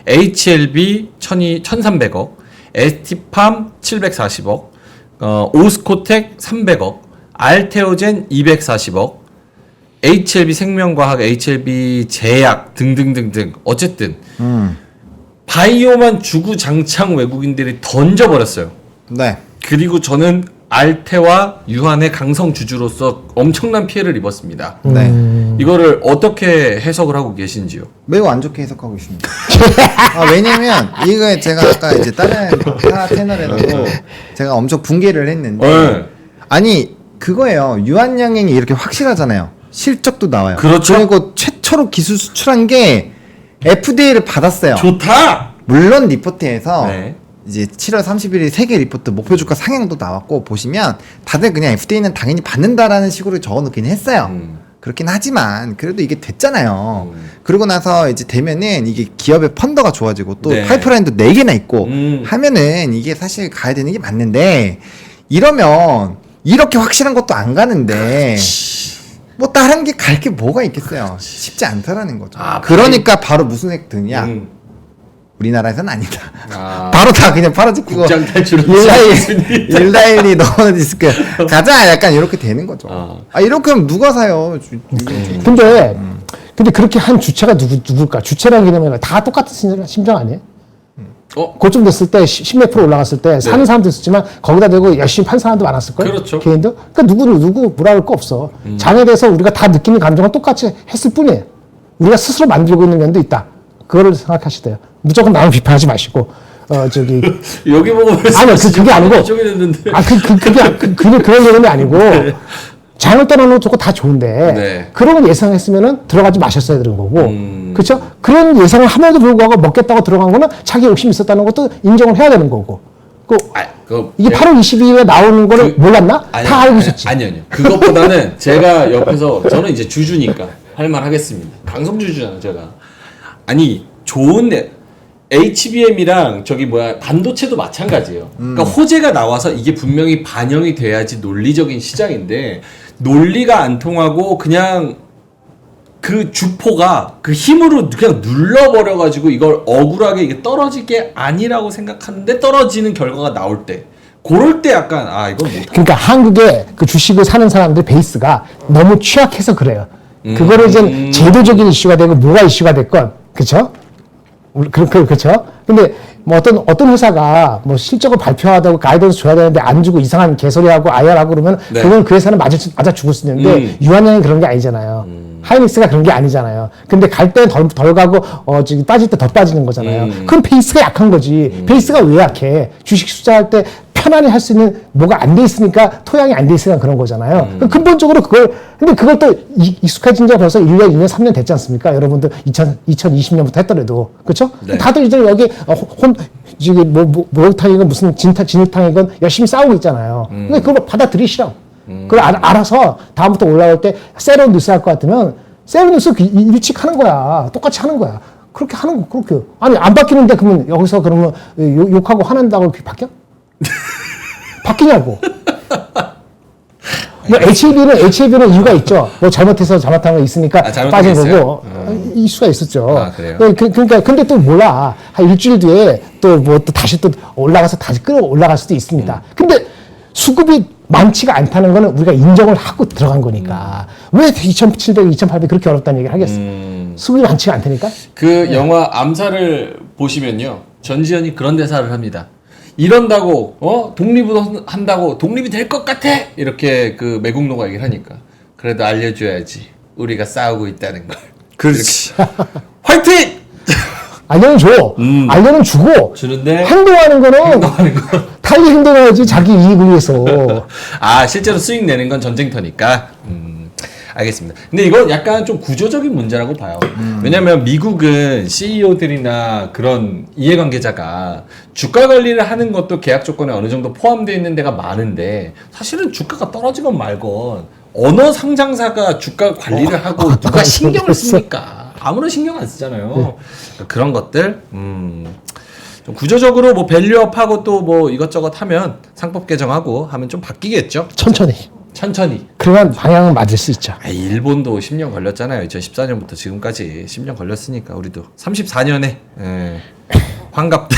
HLB 1,300억, ST팜 740억, 오스코텍 300억, 알테오젠 240억, HLB 생명과학, HLB 제약 등등등등 어쨌든 바이오만 주구장창 외국인들이 던져버렸어요. 네. 그리고 저는 알테와 유한의 강성 주주로서 엄청난 피해를 입었습니다. 네. 이거를 어떻게 해석을 하고 계신지요? 매우 안 좋게 해석하고 있습니다. 왜냐면 이거 제가 아까 이제 다른 타 채널에서도 제가 엄청 붕괴를 했는데 네. 아니 그거예요. 유한양행이 이렇게 확실하잖아요. 실적도 나와요. 그렇죠. 그리고 최초로 기술 수출한 게 FDA를 받았어요. 좋다. 물론 리포트에서 네. 이제 7월 30일에 세계 리포트 목표 주가 상향도 나왔고 보시면 다들 그냥 FDA는 당연히 받는다라는 식으로 적어놓긴 했어요. 그렇긴 하지만 그래도 이게 됐잖아요. 그러고 나서 이제 되면은 이게 기업의 펀더가 좋아지고 또 네. 파이프라인도 4개나 있고 하면은 이게 사실 가야 되는 게 맞는데 이러면 이렇게 확실한 것도 안 가는데 뭐 다른 게 갈 게 뭐가 있겠어요. 쉽지 않다라는 거죠. 아, 그러니까 바로 무슨 액 등이야. 우리나라에서는 아니다. 아. 바로 다 그냥 팔아죽고 국장 탈출은 일라일리 넣어놓은 디스크 가자 약간 이렇게 되는 거죠. 아. 이렇게 하면 누가 사요? 근데 그렇게 한 주체가 누굴까? 주체라는 개념이 다 똑같은 심정 아니에요? 고점 됐을 때 10몇 프로 올라갔을 때 사는 사람도 있었지만 거기다 대고 열심히 판 사람도 많았을걸? 그렇죠. 개인도? 그러니까 누구 뭐라 할 거 없어. 장에 대해서 우리가 다 느끼는 감정은 똑같이 했을 뿐이에요. 우리가 스스로 만들고 있는 면도 있다. 그거를 생각하시대요. 무조건 남을 비판하지 마시고 여기 보고 아니요 그게 아니고 쪽이 됐는데. 그런 개념이 아니고 장을 떠나는 조건 다 좋은데 네. 그런 걸 예상했으면은 들어가지 마셨어야 되는 거고 그렇죠? 그런 예상을 함에도 불구하고 먹겠다고 들어간 거는 자기 욕심이 있었다는 것도 인정을 해야 되는 거고 이게 8월 22일에 나오는 거를 몰랐나? 다 알고 있었지. 아니요. 그것보다는 제가 옆에서 저는 이제 주주니까 할 말 하겠습니다. 방송 주주잖아요, 제가. 아니 좋은데 HBM이랑 반도체도 마찬가지예요. 그러니까 호재가 나와서 이게 분명히 반영이 돼야지 논리적인 시장인데 논리가 안 통하고 그냥 그 주포가 그 힘으로 그냥 눌러버려가지고 이걸 억울하게 이게 떨어질 게 아니라고 생각하는데 떨어지는 결과가 나올 때 그럴 때 약간 이건 못하겠다. 그러니까 한국의 그 주식을 사는 사람들 베이스가 너무 취약해서 그래요. 그거를 이제 제도적인 이슈가 되고 뭐가 이슈가 됐건 그렇죠? 그렇죠. 근데 뭐 어떤 회사가 뭐 실적을 발표하다고 가이던스 줘야 되는데 안 주고 이상한 개소리하고 IR하고 그러면 네. 그건 그 회사는 맞아 죽을 수 있는데 유한양이 그런 게 아니잖아요. 하이닉스가 그런 게 아니잖아요. 근데 갈 때 덜 가고 저기 빠질 때 더 빠지는 거잖아요. 그럼 베이스가 약한 거지. 베이스가 왜 약해? 주식 투자할 때 편안히 할 수 있는 뭐가 안 돼 있으니까 토양이 안 돼 있으니까 그런 거잖아요. 근본적으로 근데 그걸 또 익숙해진 지가 벌써 1년, 2년, 3년 됐지 않습니까? 여러분들 2020년부터 했더라도. 그렇죠? 네. 다들 이제 여기 지금 목욕탕이건 무슨 진흙탕이건 열심히 싸우고 있잖아요. 근데 그걸 받아들이시라고. 그걸 알아서 다음부터 올라올 때 세로 뉴스 할 것 같으면 세로 뉴스 일찍 하는 거야. 똑같이 하는 거야. 그렇게 하는 거, 그렇게. 아니, 안 바뀌는데 그러면 여기서 그러면 욕하고 화낸다고 바뀌어? 바뀌냐고. 뭐 HAB는 이유가 있죠. 뭐 잘못한 거 있으니까 빠진 거고 이슈가 있었죠. 그래요? 그러니까 근데 또 몰라. 한 일주일 뒤에 또 다시 또 올라가서 다시 끌어올라갈 수도 있습니다. 근데 수급이 많지가 않다는 거는 우리가 인정을 하고 들어간 거니까 왜 2,700, 2,800 그렇게 어렵다는 얘기를 하겠어. 수급이 많지가 않다니까. 그 영화 암살을 보시면요, 전지현이 그런 대사를 합니다. 이런다고 독립을 한다고 독립이 될 것 같아 이렇게 그 매국노가 얘기를 하니까 그래도 알려줘야지 우리가 싸우고 있다는 걸. 그렇지. 화이팅! 알려는 줘. 알려는 주고 주는데 행동하는 거는 달리 행동해야지 자기 이익을 위해서. 실제로 수익 내는 건 전쟁터니까. 알겠습니다. 근데 이건 약간 좀 구조적인 문제라고 봐요. 왜냐면 미국은 CEO들이나 그런 이해관계자가 주가 관리를 하는 것도 계약 조건에 어느 정도 포함되어 있는 데가 많은데 사실은 주가가 떨어지건 말건 어느 상장사가 주가 관리를 하고 누가 신경을 씁니까? 아무런 신경 안 쓰잖아요. 그런 것들 좀 구조적으로 뭐 밸류업하고 또 뭐 이것저것 하면 상법 개정하고 하면 좀 바뀌겠죠. 천천히. 그러면 방향은 맞을 수 있죠. 일본도 10년 걸렸잖아요. 2014년부터 지금까지 10년 걸렸으니까 우리도 34년에 환갑 때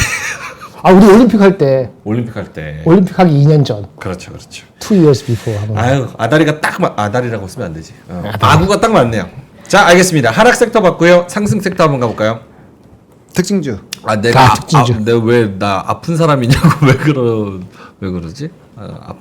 우리 올림픽 할 때. 올림픽 할 때. 올림픽 하기 2년 전. 그렇죠. 2 years before. 아다리가 아다리라고 쓰면 안 되지. 아구가 딱 맞네요. 자, 알겠습니다. 하락 섹터 봤고요. 상승 섹터 한번 가볼까요? 특징주. 내가 특징주. 왜 나 아픈 사람이냐고 왜 그러지?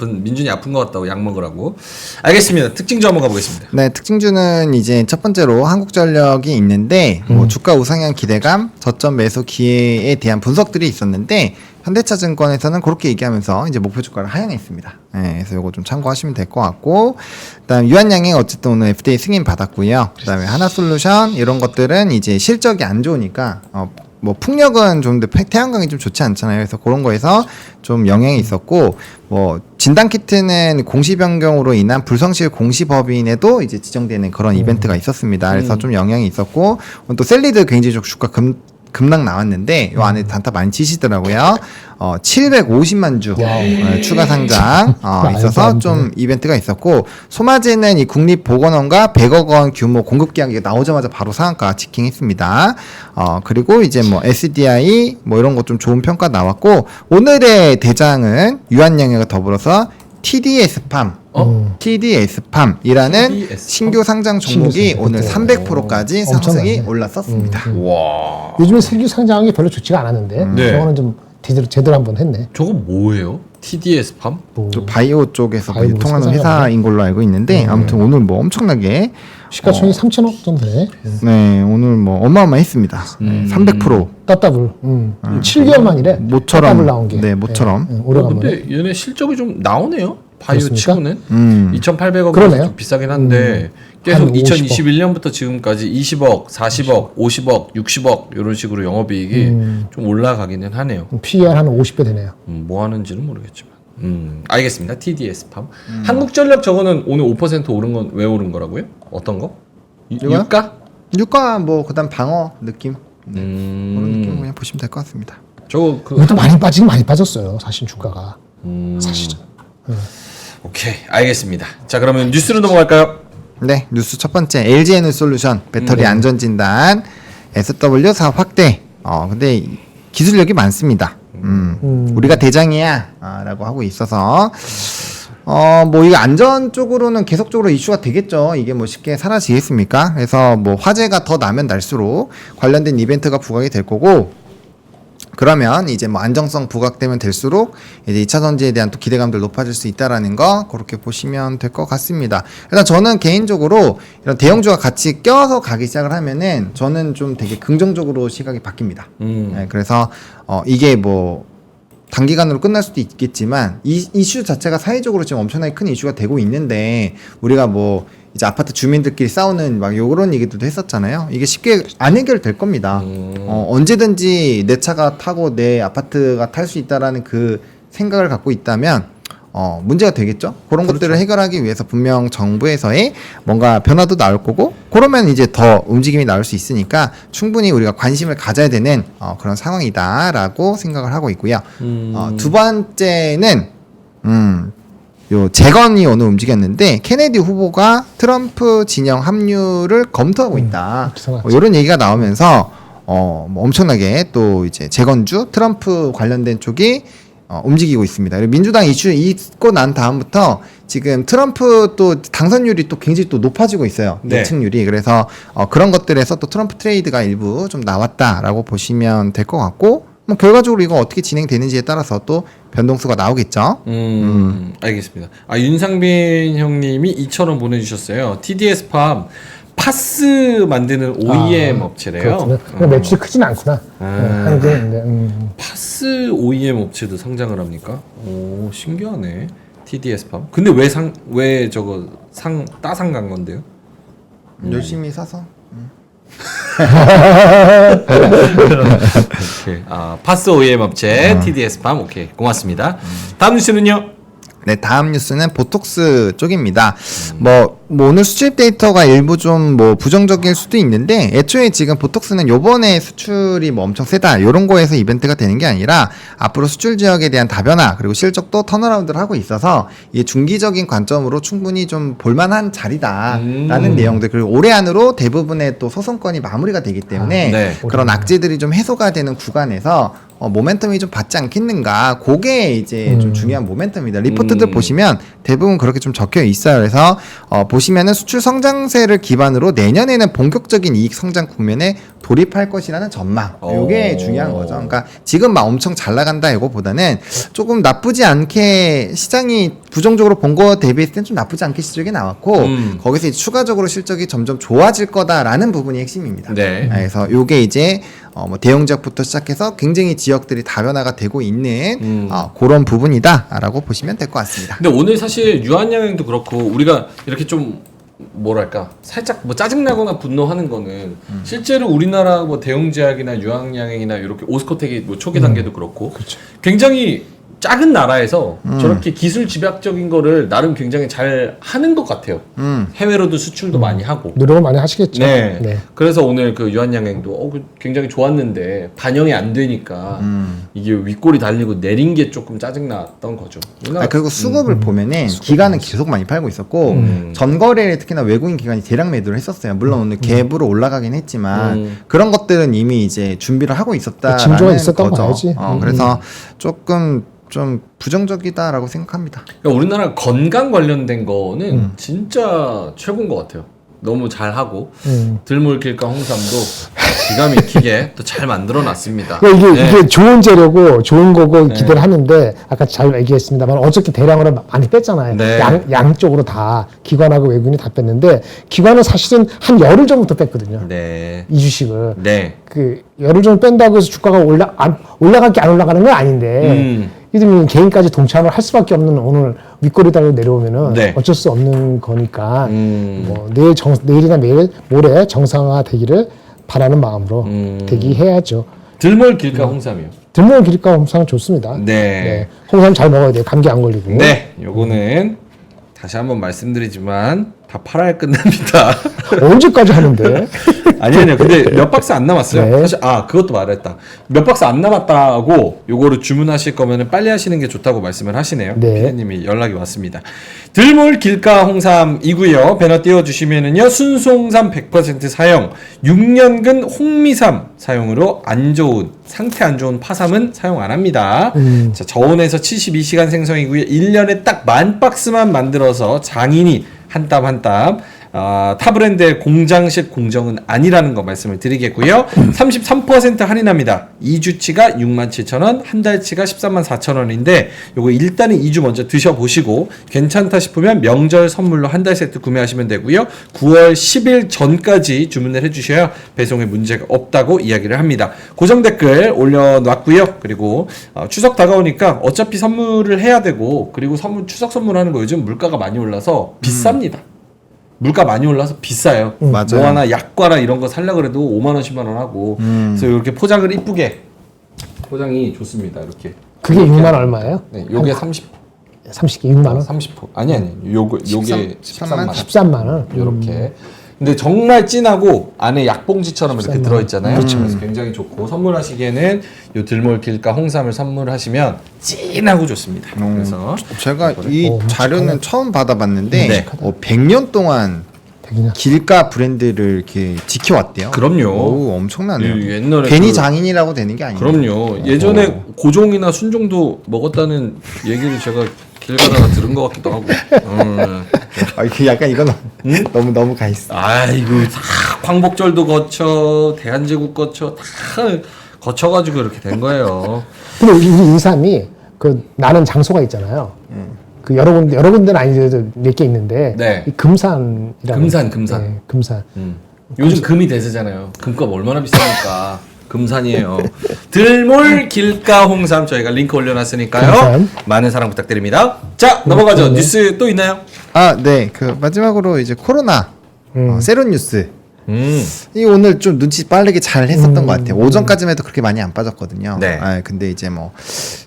민준이 아픈 것 같다고 약 먹으라고. 알겠습니다. 특징주 한번 가보겠습니다. 네, 특징주는 이제 첫 번째로 한국전력이 있는데 뭐 주가 우상향 기대감, 저점 매수 기회에 대한 분석들이 있었는데 현대차증권에서는 그렇게 얘기하면서 이제 목표 주가를 하향했습니다. 네, 그래서 이거 좀 참고하시면 될 것 같고, 그다음 유한양행 어쨌든 오늘 FDA 승인 받았고요. 그다음에 하나솔루션 이런 것들은 이제 실적이 안 좋으니까 뭐 풍력은 좋은데 태양광이 좀 좋지 않잖아요. 그래서 그런 거에서 좀 영향이 있었고 뭐 진단 키트는 공시 변경으로 인한 불성실 공시 법인에도 이제 지정되는 그런 이벤트가 있었습니다. 그래서 좀 영향이 있었고 또 셀리드 굉장히 좀 주가 급락 나왔는데 요 안에 단타 많이 치시더라고요. 750만 주 추가 상장 있어서 좀 이벤트가 있었고 소마제는 이 국립보건원과 100억 원 규모 공급 계약이 나오자마자 바로 상한가 직행했습니다. 그리고 이제 뭐 SDI 뭐 이런 거 좀 좋은 평가 나왔고 오늘의 대장은 유한양해가 더불어서 TDS팜 TDS팜이라는 TDS 팜? 신규 상장 종목이 신규 오늘 상장. 300%까지 상승이 엄청나네. 올랐었습니다. 와. 요즘에 신규 상장이 별로 좋지가 않았는데 네. 저거는 좀 제대로 한번 했네. 저거 뭐예요? TDS 팜? 뭐 저 바이오 쪽에서 바이오 통하는 상장인가? 회사인 걸로 알고 있는데 아무튼 오늘 뭐 엄청나게 시가총액 3천억 정도 되네. 네 오늘 뭐 어마어마했습니다. 300% 따따블. 7개월 만이래. 모처럼 따따블 나온 게. 네 모처럼 오래간만에. 근데 얘네 실적이 좀 나오네요. 바이오 그렇습니까? 치고는 2,800억 그러네요. 좀 비싸긴 한데 한 계속 50억. 2021년부터 지금까지 20억, 40억, 50억, 60억 이런 식으로 영업이익이 좀 올라가기는 하네요. PER 한 50배 되네요. 뭐 하는지는 모르겠지만. 알겠습니다. TDS 팜. 한국전력 저거는 오늘 5% 오른 건 왜 오른 거라고요? 어떤 거? 이거요? 유가? 유가 뭐 그다음 방어 느낌 그런 느낌 그냥 보시면 될 것 같습니다. 저거 그 이것도 많이 빠졌어요. 사실 주가가. 사실은. 오케이 알겠습니다. 자 그러면 뉴스로 넘어갈까요? 네 뉴스 첫 번째 LG에너솔루션 배터리 안전 진단 SW 사업 확대. 근데 기술력이 많습니다. 우리가 대장이야라고 하고 있어서 뭐 이거 안전 쪽으로는 계속적으로 이슈가 되겠죠. 이게 뭐 쉽게 사라지겠습니까? 그래서 뭐 화재가 더 나면 날수록 관련된 이벤트가 부각이 될 거고 그러면 이제 뭐 안정성 부각되면 될수록 이제 2차 전지에 대한 또 기대감들 높아질 수 있다라는 거 그렇게 보시면 될 것 같습니다. 일단 저는 개인적으로 이런 대형주가 같이 껴서 가기 시작을 하면은 저는 좀 되게 긍정적으로 시각이 바뀝니다. 네, 그래서 이게 뭐 단기간으로 끝날 수도 있겠지만 이 이슈 자체가 사회적으로 지금 엄청나게 큰 이슈가 되고 있는데 우리가 뭐 이제 아파트 주민들끼리 싸우는 막 요런 얘기들도 했었잖아요. 이게 쉽게 안 해결될 겁니다. 언제든지 내 차가 타고 내 아파트가 탈 수 있다라는 그 생각을 갖고 있다면 문제가 되겠죠. 그런 것들을 해결하기 위해서 분명 정부에서의 뭔가 변화도 나올 거고 그러면 이제 더 움직임이 나올 수 있으니까 충분히 우리가 관심을 가져야 되는 그런 상황이다라고 생각을 하고 있고요. 두 번째는 요 재건이 오늘 움직였는데 케네디 후보가 트럼프 진영 합류를 검토하고 있다. 이런 얘기가 나오면서 뭐 엄청나게 또 이제 재건주 트럼프 관련된 쪽이 움직이고 있습니다. 그리고 민주당 이슈 있고 난 다음부터 지금 트럼프 또 당선율이 또 굉장히 또 높아지고 있어요. 네. 예측률이. 그래서 그런 것들에서 또 트럼프 트레이드가 일부 좀 나왔다라고 보시면 될 것 같고 뭐 결과적으로 이거 어떻게 진행되는지에 따라서 또 변동수가 나오겠죠. 알겠습니다. 윤상빈 형님이 2,000원 보내주셨어요. TDS 팜 파스 만드는 OEM 업체래요. 그렇구나. 그럼 매출이 크진 않구나. 한국에 파스 OEM 업체도 상장을 합니까? 오 신기하네. TDS 팜. 근데 왜 저거 따상 간 건데요? 열심히 사서. 오케이. 파스 OEM 업체 TDS 팜. 오케이. 고맙습니다. 다음 뉴스는요? 네, 다음 뉴스는 보톡스 쪽입니다. 뭐 오늘 수출 데이터가 일부 좀 뭐 부정적일 수도 있는데 애초에 지금 보톡스는 요번에 수출이 뭐 엄청 세다 요런 거에서 이벤트가 되는 게 아니라 앞으로 수출 지역에 대한 다변화 그리고 실적도 턴어라운드를 하고 있어서 이게 중기적인 관점으로 충분히 좀 볼만한 자리다라는 내용들 그리고 올해 안으로 대부분의 또 소송건이 마무리가 되기 때문에 네. 그런 악재들이 좀 해소가 되는 구간에서 모멘텀이 좀 받지 않겠는가 그게 이제 좀 중요한 모멘텀입니다. 리포트들 보시면 대부분 그렇게 좀 적혀 있어요. 그래서 보시면은 수출 성장세를 기반으로 내년에는 본격적인 이익 성장 국면에 돌입할 것이라는 전망. 이게 중요한 거죠. 그러니까 지금 막 엄청 잘 나간다 이거보다는 조금 나쁘지 않게 시장이 부정적으로 본 거 대비했을 땐 좀 나쁘지 않게 실적이 나왔고 거기서 이제 추가적으로 실적이 점점 좋아질 거다라는 부분이 핵심입니다. 네. 그래서 요게 이제 뭐 대형 지역부터 시작해서 굉장히 지역들이 다변화가 되고 있는 그런 부분이다라고 보시면 될 것 같습니다. 근데 오늘 사실 유한양행도 그렇고 우리가 이렇게 좀 뭐랄까 살짝 뭐 짜증나거나 분노하는 거는 실제로 우리나라 뭐 대웅제약이나 유황양행이나 이렇게 오스코텍이 뭐 초기 단계도 그렇고 굉장히 작은 나라에서 저렇게 기술 집약적인 거를 나름 굉장히 잘 하는 것 같아요. 해외로도 수출도 많이 하고. 노력을 많이 하시겠죠. 네. 그래서 오늘 그 유한양행도 굉장히 좋았는데 반영이 안 되니까 이게 윗골이 달리고 내린 게 조금 짜증났던 거죠. 그리고 수급을 보면은 기관은 계속 많이 팔고 있었고 전거래를 특히나 외국인 기관이 대량 매도를 했었어요. 물론 오늘 갭으로 올라가긴 했지만 그런 것들은 이미 이제 준비를 하고 있었다라는 징조가 있었던 거죠. 거지. 그래서 조금 좀 부정적이다라고 생각합니다. 그러니까 우리나라 건강 관련된 거는 진짜 최고인 것 같아요. 너무 잘하고 들물길과 홍삼도 기가 막히게 또 잘 만들어놨습니다. 그러니까 이게 좋은 재료고 좋은 거고 기대를 하는데 아까 잘 얘기했습니다만 어저께 대량으로 많이 뺐잖아요. 네. 양쪽으로 다 기관하고 외국인이 다 뺐는데 기관은 사실은 한 열흘 전부터 뺐거든요. 네. 이 주식을 네. 열흘 전 뺀다고 해서 주가가 올라갈 게 안 올라가는 건 아닌데 이들이 개인까지 동참을 할 수밖에 없는 오늘 윗꼬리 달려 내려오면은 어쩔 수 없는 거니까 뭐 내일이나 모레 정상화 되기를 바라는 마음으로 대기해야죠. 들물길과 홍삼이요. 들물길과 홍삼은 좋습니다. 네. 홍삼 잘 먹어야 돼요. 감기 안 걸리고. 네. 요거는 다시 한번 말씀드리지만 다 팔아야 끝납니다. 언제까지 하는데? 아니요. 근데 몇 박스 안 남았어요. 네. 사실 그것도 말했다. 몇 박스 안 남았다고 요거를 주문하실 거면은 빨리 하시는 게 좋다고 말씀을 하시네요. 네. 피디님이 연락이 왔습니다. 들물 길가 홍삼이고요. 배너 띄워 주시면은요. 순송삼 100% 사용, 6년근 홍미삼 사용으로 상태 안 좋은 파삼은 사용 안 합니다. 자, 저온에서 72시간 생성이고요. 1년에 딱 10,000박스만 만들어서 장인이 한 땀 한 땀 타 브랜드의 공장식 공정은 아니라는 거 말씀을 드리겠고요. 33% 할인합니다. 2주치가 67,000원, 한 달치가 134,000원인데 요거 일단은 2주 먼저 드셔보시고 괜찮다 싶으면 명절 선물로 한 달 세트 구매하시면 되고요. 9월 10일 전까지 주문을 해주셔야 배송에 문제가 없다고 이야기를 합니다. 고정 댓글 올려놨고요. 그리고 추석 다가오니까 어차피 선물을 해야 되고 그리고 추석 선물하는 거 요즘 물가가 많이 올라서 비쌉니다. 물가 많이 올라서 비싸요. 맞아요. 뭐 하나 약과나 이런 거 살려고 그래도 5만 원, 10만 원 하고. 그래서 이렇게 포장을 이쁘게 포장이 좋습니다. 이렇게. 그게 6만 원 얼마예요? 네, 요게 30. 30개 6만 원? 30%. 아니. 요게 13만 원. 13만 원. 요렇게. 근데 정말 진하고 안에 약봉지처럼 이렇게 13만 들어 있잖아요. 그렇죠. 그래서 굉장히 좋고 선물하시기에는 요 들몰길가 홍삼을 선물하시면 진하고 좋습니다. 그래서 제가 이 자료는 처음 받아봤는데 네. 100년 동안 되겠냐? 길가 브랜드를 이렇게 지켜왔대요. 그럼요. 오, 엄청나네요. 옛날에 괜히 장인이라고 되는 게 아니에요. 그럼요. 예전에 고종이나 순종도 먹었다는 얘기를 제가 길 가다가 들은 것 같기도 하고. 이게 약간 이건 너무 가 있어. 아이고 다 광복절도 거쳐 대한제국 거쳐 다 거쳐가지고 이렇게 된 거예요. 근데 우리 인삼이 나는 장소가 있잖아요. 여러 군데는 아니더라도 몇 개 있는데 네. 이 금산이라는 금산. 네, 금산. 요즘 금이 대세잖아요. 금값 얼마나 비쌉니까? 금산이에요. 들몰 길가 홍삼 저희가 링크 올려놨으니까요. 금산. 많은 사랑 부탁드립니다. 자 넘어가죠. 네. 뉴스 또 있나요? 네. 그 마지막으로 이제 코로나 세론 뉴스. 이 오늘 좀 눈치 빠르게 잘 했었던 것 같아요. 오전까지만 해도 그렇게 많이 안 빠졌거든요. 네. 근데 이제 뭐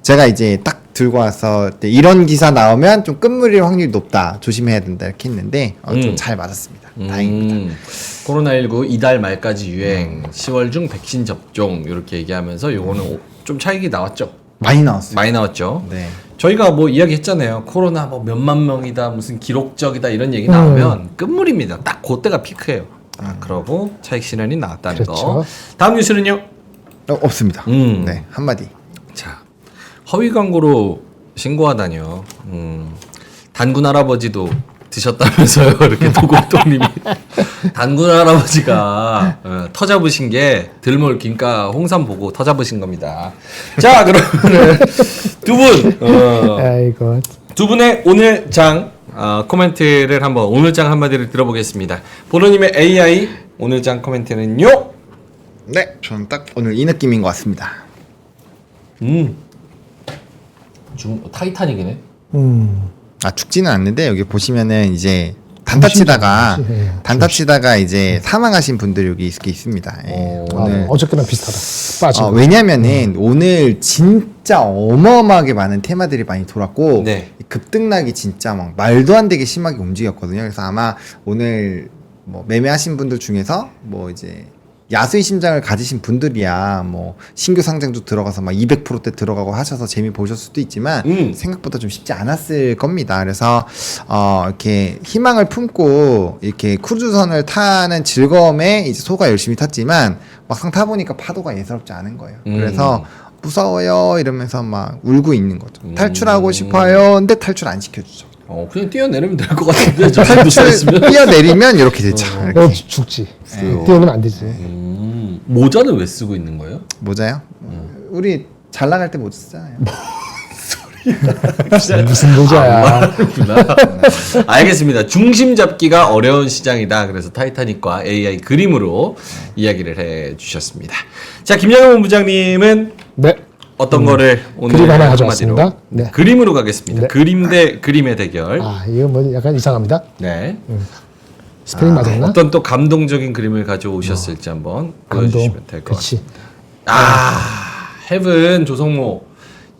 제가 이제 딱 들고 와서 이런 기사 나오면 좀 끝물릴 확률이 높다, 조심해야 된다 이렇게 했는데 좀 잘 맞았습니다. 다행입니다. 코로나19 이달 말까지 유행, 10월 중 백신 접종 이렇게 얘기하면서 요거는 좀 차익이 나왔죠. 많이 나왔어요. 많이 나왔죠. 네. 저희가 뭐 이야기했잖아요. 코로나 뭐 몇만 명이다, 무슨 기록적이다 이런 얘기 나오면 끝물입니다. 딱 그때가 피크예요. 그러고 차익 실현이 나왔다는 그렇죠. 거. 다음 뉴스는요? 없습니다. 음. 네, 한마디. 자, 허위 광고로 신고하다니요. 단군 할아버지도 드셨다면서요. 이렇게 도곡동님이 단군 할아버지가 터 잡으신 게 들몰 김가 홍삼 보고 터 잡으신 겁니다. 자, 그러면 아이고. 두 분의 오늘 장 코멘트를 한번 오늘 장 한마디를 들어보겠습니다. 보로님의 AI 오늘 장 코멘트는요. 네, 저는 딱 오늘 이 느낌인 것 같습니다. 타이타닉이네. 죽지는 않는데 여기 보시면은 이제 단타 치다가 예, 단타 치다가 이제 사망하신 분들이 여기 있습니다. 예, 오늘 어저께랑 비슷하다. 빠지고. 왜냐면은 오늘 진짜 어마어마하게 많은 테마들이 많이 돌았고 네. 급등락이 진짜 막 말도 안 되게 심하게 움직였거든요. 그래서 아마 오늘 뭐 매매하신 분들 중에서 뭐 이제 야수의 심장을 가지신 분들이야 뭐 신규 상장도 들어가서 막 200%대 들어가고 하셔서 재미 보셨을 수도 있지만 생각보다 좀 쉽지 않았을 겁니다. 그래서 이렇게 희망을 품고 이렇게 크루즈선을 타는 즐거움에 이제 소가 열심히 탔지만 막상 타보니까 파도가 예사롭지 않은 거예요. 그래서 무서워요 이러면서 막 울고 있는 거죠. 탈출하고 싶어요. 근데 탈출 안 시켜주죠. 그냥 뛰어내리면 될 것 같은데 저 정도 사이즈면. 뛰어내리면 이렇게 되죠. 이렇게. 죽지. 뛰어내면 안 되지. 모자는 왜 쓰고 있는 거예요? 모자요? 우리 잘 나갈 때 모자 쓰잖아요. 무슨 모자야. 그렇구나. 알겠습니다. 중심 잡기가 어려운 시장이다. 그래서 타이타닉과 AI 그림으로 이야기를 해주셨습니다. 자, 김양현 본부장님은 네. 어떤 거를 오늘 그림 하나 한마디로? 가져왔습니다. 네. 그림으로 가겠습니다. 네. 그림 대 그림의 대결. 이거 뭐 약간 이상합니다. 네. 스펠링 맞았나? 어떤 또 감동적인 그림을 가져오셨을지 한번 보여주시면 될 것 같아요. 헤븐 조성모.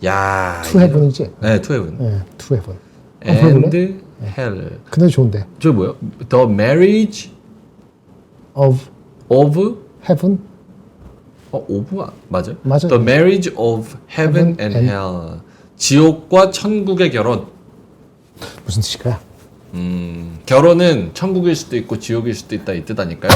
야. 투 헤븐이지? 네, 투 헤븐. 네, 투 헤븐. And hell. 근데 좋은데. 저 뭐요? The marriage of of heaven? of 맞아요? 맞아요. The marriage of heaven and hell. 지옥과 천국의 결혼. 무슨 뜻일까요? 결혼은 천국일 수도 있고 지옥일 수도 있다 이 뜻 아닐까요?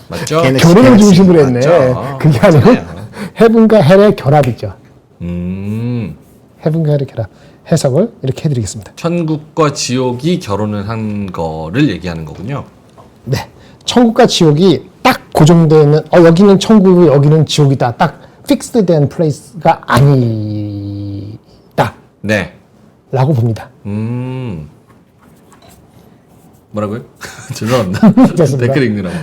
맞죠? 걔는 결혼을 중심으로 했네. 맞죠. 그게 아니고 맞아요. 헤븐과 헬의 결합이죠. 음. 헤븐과 헬의 결합. 해석을 이렇게 해드리겠습니다. 천국과 지옥이 결혼을 한 거를 얘기하는 거군요. 네. 천국과 지옥이 딱 고정되어 있는, 여기는 천국이고 여기는 지옥이다. 딱 fixed 된 플레이스가 아니다. 네. 라고 봅니다. 뭐라고요? 죄송합니다. 됐습니다. 댓글 읽느라고.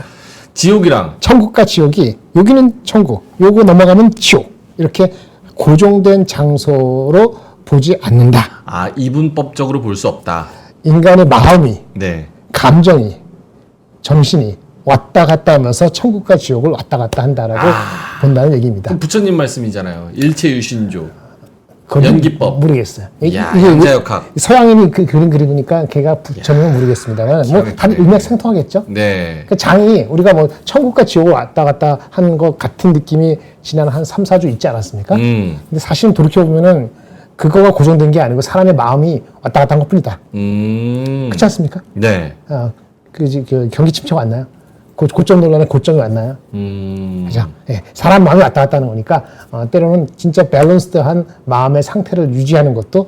지옥이랑 천국과 지옥이 여기는 천국, 요거 넘어가면 지옥. 이렇게 고정된 장소로 보지 않는다. 이분법적으로 볼 수 없다. 인간의 마음이, 네. 감정이, 정신이 왔다 갔다 하면서 천국과 지옥을 왔다 갔다 한다라고 본다는 얘기입니다. 그럼 부처님 말씀이잖아요. 일체 유신조. 그건 연기법. 모르겠어요. 야, 양자역학. 서양인이 그 그림 그리니까 걔가 부처님은 모르겠습니다만 뭐한 일맥상통하겠죠. 네. 그 장이 우리가 뭐 천국과 지옥을 왔다 갔다 하는 것 같은 느낌이 지난 한 3, 4주 있지 않았습니까? 근데 사실 돌이켜 보면은 그거가 고정된 게 아니고 사람의 마음이 왔다 갔다 한 것뿐이다. 그렇지 않습니까? 네. 그 경기 침체가 왔나요? 고점 논란에 고점이 왔나요? 그죠? 예, 사람 마음이 왔다 갔다 하는 거니까 때로는 진짜 밸런스드한 마음의 상태를 유지하는 것도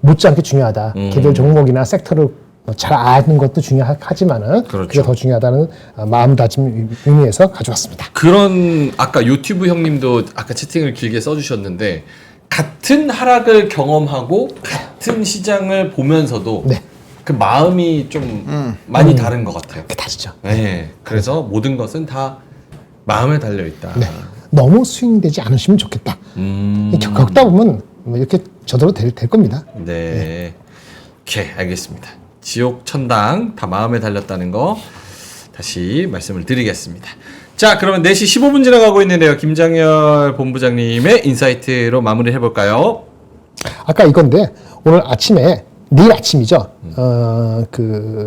못지않게 중요하다. 개별 종목이나 섹터를 잘 아는 것도 중요하지만은 그렇죠. 그게 더 중요하다는 마음다짐 의미에서 가져왔습니다. 그런 아까 유튜브 형님도 아까 채팅을 길게 써주셨는데 같은 하락을 경험하고 같은 시장을 보면서도 네. 그 마음이 좀 많이 다른 것 같아요. 그게 다르죠. 네. 그래서 모든 것은 다 마음에 달려 있다. 네. 너무 스윙되지 않으시면 좋겠다. 겪다 보면 뭐 이렇게 저대로 될 겁니다. 네. 오케이, 알겠습니다. 지옥, 천당 다 마음에 달렸다는 거 다시 말씀을 드리겠습니다. 자, 그러면 4시 15분 지나가고 있는데요. 김장열 본부장님의 인사이트로 마무리 해볼까요? 아까 이건데 오늘 아침에 내일 아침이죠.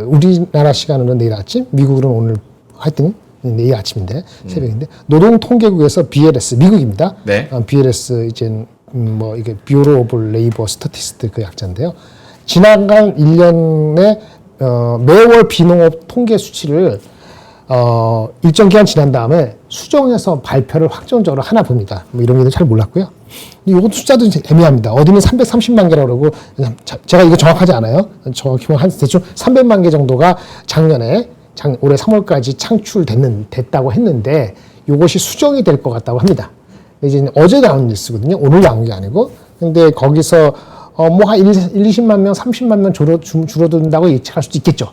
우리나라 시간으로는 내일 아침, 미국으로는 오늘 하여튼 내일 아침인데 새벽인데 노동통계국에서 BLS 미국입니다. 네. BLS 이제 뭐 이게 뷰로 오브 레이버 스태티스트 그 약자인데요. 지나간 1년에 매월 비농업 통계 수치를 일정 기간 지난 다음에 수정해서 발표를 확정적으로 하나 봅니다. 뭐 이런 게 잘 몰랐고요. 이것도 숫자도 애매합니다. 어디는 330만 개라고 그러고 제가 이거 정확하지 않아요. 정확히 보면 한 대충 300만 개 정도가 작년에 올해 3월까지 됐다고 했는데 이것이 수정이 될 것 같다고 합니다. 이제 어제 나온 뉴스거든요. 오늘 나온 게 아니고. 근데 거기서 뭐 한 20만 명, 30만 명 줄어든다고 예측할 수도 있겠죠.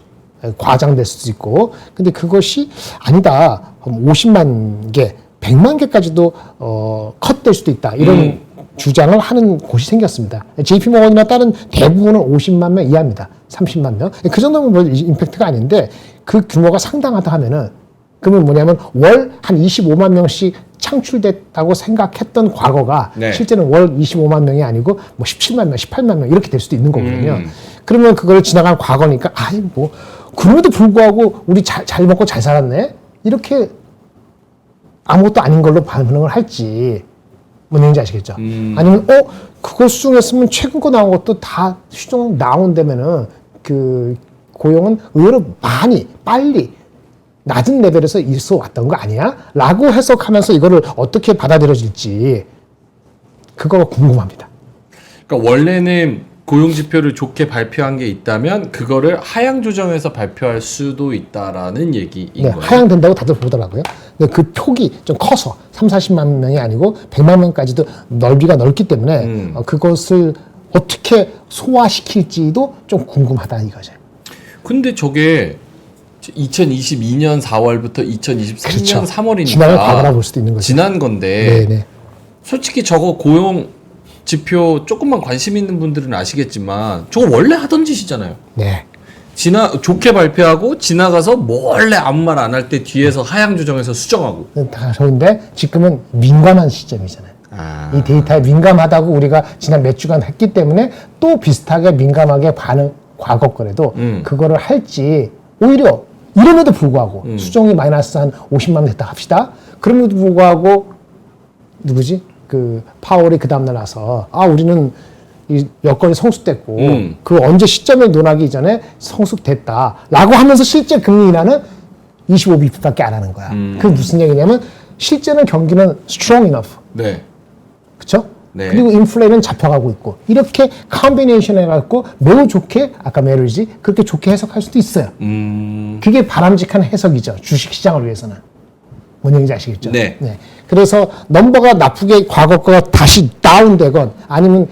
과장될 수도 있고. 근데 그것이 아니다. 50만 개, 100만 개까지도 컷될 수도 있다. 이런 주장을 하는 곳이 생겼습니다. JP모건이나 다른 대부분은 50만 명 이하입니다. 30만 명. 그 정도면 뭐 임팩트가 아닌데 그 규모가 상당하다 하면은 그러면 뭐냐면 월 한 25만 명씩 창출됐다고 생각했던 과거가 네. 실제는 월 25만 명이 아니고 뭐 17만 명, 18만 명 이렇게 될 수도 있는 거거든요. 그러면 그걸 지나간 과거니까 아이 뭐 그럼에도 불구하고 우리 잘 먹고 잘 살았네 이렇게 아무것도 아닌 걸로 반응을 할지 뭔 얘기인지 아시겠죠? 아니면 그거 수정했으면 최근 거 나온 것도 다 수정 나온다면은 그 고용은 의외로 많이 빨리 낮은 레벨에서 있어 왔던 거 아니야? 라고 해석하면서 이거를 어떻게 받아들여질지 그거가 궁금합니다. 그러니까 원래는 고용 지표를 좋게 발표한 게 있다면 그거를 하향 조정해서 발표할 수도 있다라는 얘기인 네, 거예요. 하향된다고 다들 보더라고요. 근데 그 폭이 좀 커서 40만 명이 아니고 100만 명까지도 넓이가 넓기 때문에 그것을 어떻게 소화시킬지도 좀 궁금하다 이거죠. 근데 저게 2022년 4월부터 2023년 그렇죠. 3월이니까 지난 과거라 볼 수도 있는 거죠. 지난 건데 네네. 솔직히 저거 고용 지표 조금만 관심 있는 분들은 아시겠지만 저거 원래 하던 짓이잖아요. 네. 좋게 발표하고 지나가서 몰래 아무 말 안 할 때 뒤에서 하향 조정해서 수정하고. 다 좋은데 지금은 민감한 시점이잖아요. 이 데이터에 민감하다고 우리가 지난 몇 주간 했기 때문에 또 비슷하게 민감하게 과거 거래도 그거를 할지 오히려 이름에도 불구하고 수정이 마이너스 한 50만 원 됐다 합시다. 그럼에도 불구하고 누구지? 그 파월이 그 다음날 나서 우리는 이 여건이 성숙됐고 그 언제 시점에 논하기 전에 성숙됐다라고 하면서 실제 금리 인하는 25bp밖에 안 하는 거야. 그 무슨 얘기냐면 실제는 경기는 strong enough. 네. 그렇죠? 네. 그리고 인플레는 잡혀가고 있고 이렇게 컨비네이션 해갖고 매우 좋게 아까 메르지 그렇게 좋게 해석할 수도 있어요. 그게 바람직한 해석이죠. 주식시장을 위해서는. 뭔 얘기인지 아시겠죠? 네. 그래서 넘버가 나쁘게 과거 거가 다시 다운되건 아니면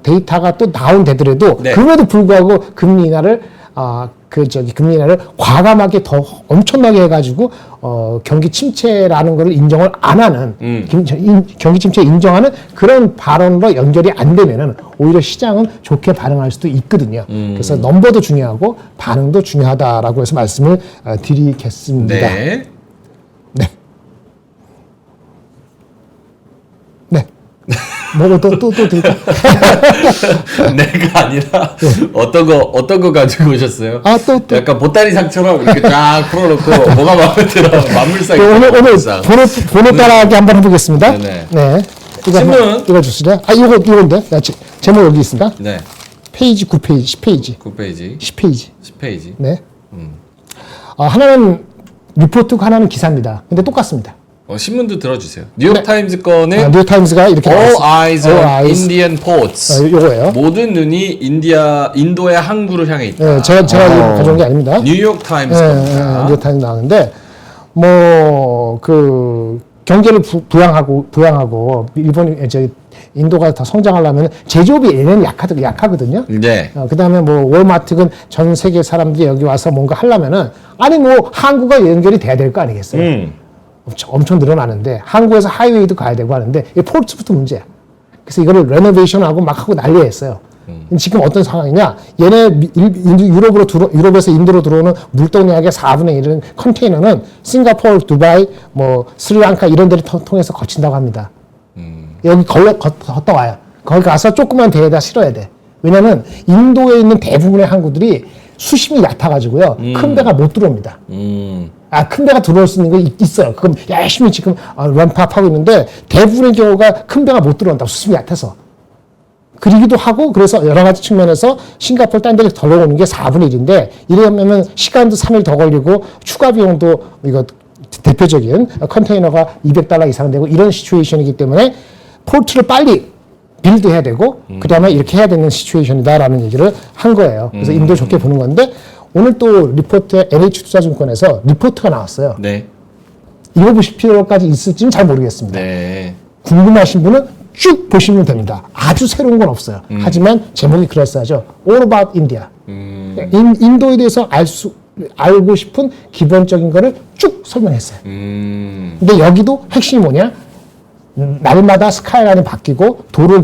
데이터가 또 다운되더라도 네. 그럼에도 불구하고 금리 인하를 금리 인하를 과감하게 더 엄청나게 해가지고 경기 침체라는 것을 인정을 안 하는 경기 침체 인정하는 그런 발언으로 연결이 안 되면은 오히려 시장은 좋게 반응할 수도 있거든요. 그래서 넘버도 중요하고 반응도 중요하다라고 해서 말씀을 드리겠습니다. 네. 네. 뭐 또 드릴까? 내가 아니라 어떤 거 가지고 오셨어요? 또. 약간 보따리상처럼 이렇게 쫙 풀어놓고 뭐가 마음에 들어 만물상. 오늘 번호 따라하기 한번 해보겠습니다. 네네. 네. 이거 신문. 읽어주시죠. 이건데. 제목 여기 있습니다. 네. 페이지 9페이지, 10페이지. 9페이지, 10페이지. 10페이지. 네. 하나는 리포트고 하나는 기사입니다. 근데 똑같습니다. 신문도 들어주세요. 뉴욕타임즈 거는 뉴욕타임즈가 이렇게 All 나왔습니다. eyes on Indian ports. 요거예요. 모든 눈이 인도의 항구를 향해 있다. 네, 제가 지금 가져온 게 아닙니다. 뉴욕타임즈 겁니다. 뉴욕타임즈 나왔는데 경제를 부양하고 일본이 인도가 더 성장하려면 제조업이 얘네는 약하거든요. 네. 그다음에 월마트건 전 세계 사람들이 여기 와서 뭔가 하려면은 항구가 연결이 돼야 될 거 아니겠어요? 엄청 늘어나는데 항구에서 하이웨이도 가야 되고 하는데 이 포트부터 문제야. 그래서 이거를 레노베이션하고 막 하고 난리했어요. 지금 어떤 상황이냐? 얘네 유럽에서 인도로 들어오는 물동량의 4분의 1은 컨테이너는 싱가포르, 두바이, 스리랑카 이런 데를 통해서 거친다고 합니다. 여기 걷다 와요. 거기 가서 조그만 대에다 실어야 돼. 왜냐면 인도에 있는 대부분의 항구들이 수심이 얕아가지고요. 큰 배가 못 들어옵니다. 큰 배가 들어올 수 있는 거 있어요. 그럼 열심히 지금 런팝하고 있는데 대부분의 경우가 큰 배가 못 들어온다. 수심이 얕아서. 그러기도 하고 그래서 여러 가지 측면에서 싱가포르 딴 데를 더 오는 게 4분의 1인데 이러면 시간도 3일 더 걸리고 추가 비용도 이거 대표적인 컨테이너가 $200 이상 되고 이런 시츄에이션이기 때문에 포트를 빨리 빌드해야 되고 그 다음에 이렇게 해야 되는 시츄에이션이다라는 얘기를 한 거예요. 그래서 인도 좋게 보는 건데 오늘 또 리포트에 NH투자증권에서 리포트가 나왔어요. 네. 읽어보실 필요까지 있을지는 잘 모르겠습니다. 네. 궁금하신 분은 쭉 보시면 됩니다. 아주 새로운 건 없어요. 하지만 제목이 그럴싸하죠. All about India. 인도에 대해서 알고 싶은 기본적인 거를 쭉 설명했어요. 근데 여기도 핵심이 뭐냐? 날마다 스카이라인이 바뀌고 도로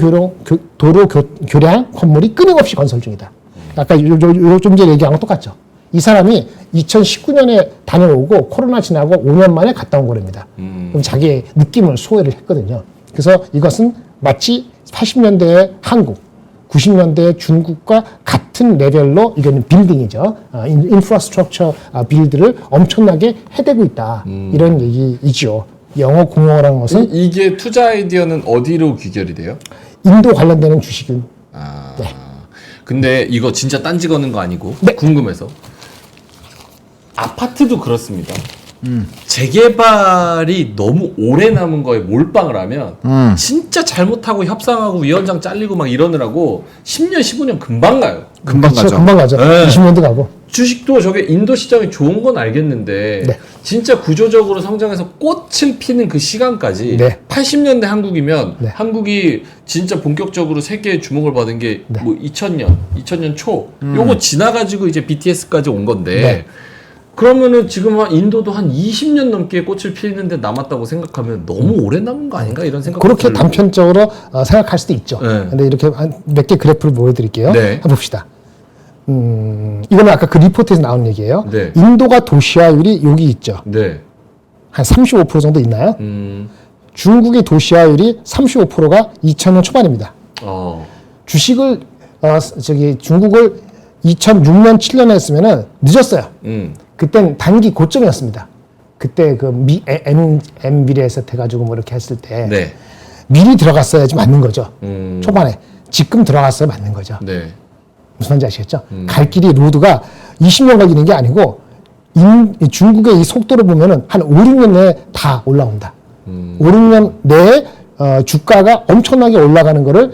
교량 건물이 끊임없이 건설 중이다. 아까 좀 전에 얘기한 거 똑같죠. 이 사람이 2019년에 다녀오고 코로나 지나고 5년 만에 갔다 온 거랍니다. 그럼 자기의 느낌을 소외를 했거든요. 그래서 이것은 마치 80년대의 한국, 90년대의 중국과 같은 레벨로 이거는 빌딩이죠. 인프라스트럭처 빌드를 엄청나게 해대고 있다. 이런 얘기이죠. 영어 공용어라는 것은 이게 투자 아이디어는 어디로 귀결이 돼요? 인도 관련되는 주식은 네. 근데 이거 진짜 딴지 거는 거 아니고 네. 궁금해서 아파트도 그렇습니다. 재개발이 너무 오래 남은 거에 몰빵을 하면 진짜 잘못하고 협상하고 위원장 잘리고 막 이러느라고 10년 15년 금방 가요. 금방 그렇죠. 가죠. 금방 가죠. 네. 20년도 가고. 주식도 저게 인도 시장이 좋은 건 알겠는데 네. 진짜 구조적으로 성장해서 꽃을 피는 그 시간까지 네. 80년대 한국이면 네. 한국이 진짜 본격적으로 세계의 주목을 받은 게 네. 뭐 2000년 초 요거 지나가지고 이제 BTS까지 온 건데 네. 그러면은 지금 인도도 한 20년 넘게 꽃을 피는데 남았다고 생각하면 너무 오래 남은 거 아닌가 이런 생각 그렇게 단편적으로 생각할 수도 있죠. 네. 근데 이렇게 몇 개 그래프를 보여드릴게요. 네. 한번 봅시다. 이거는 아까 그 리포트에서 나온 얘기예요. 네. 인도가 도시화율이 여기 있죠. 네. 한 35% 정도 있나요? 중국의 도시화율이 35%가 2000년 초반입니다. 주식을 중국을 2006년 7년에 했으면은 늦었어요. 그땐 단기 고점이었습니다. 그때 그 엠비레에서 돼가지고 뭐 이렇게 했을 때 네. 미리 들어갔어야지 맞는 거죠. 초반에 지금 들어갔어야 맞는 거죠. 네. 무슨 말인지 아시겠죠? 갈 길이 로드가 20년 걸리는 게 아니고 중국의 이 속도를 보면은 한 5, 6년 내에 다 올라온다. 5, 6년 내에 주가가 엄청나게 올라가는 거를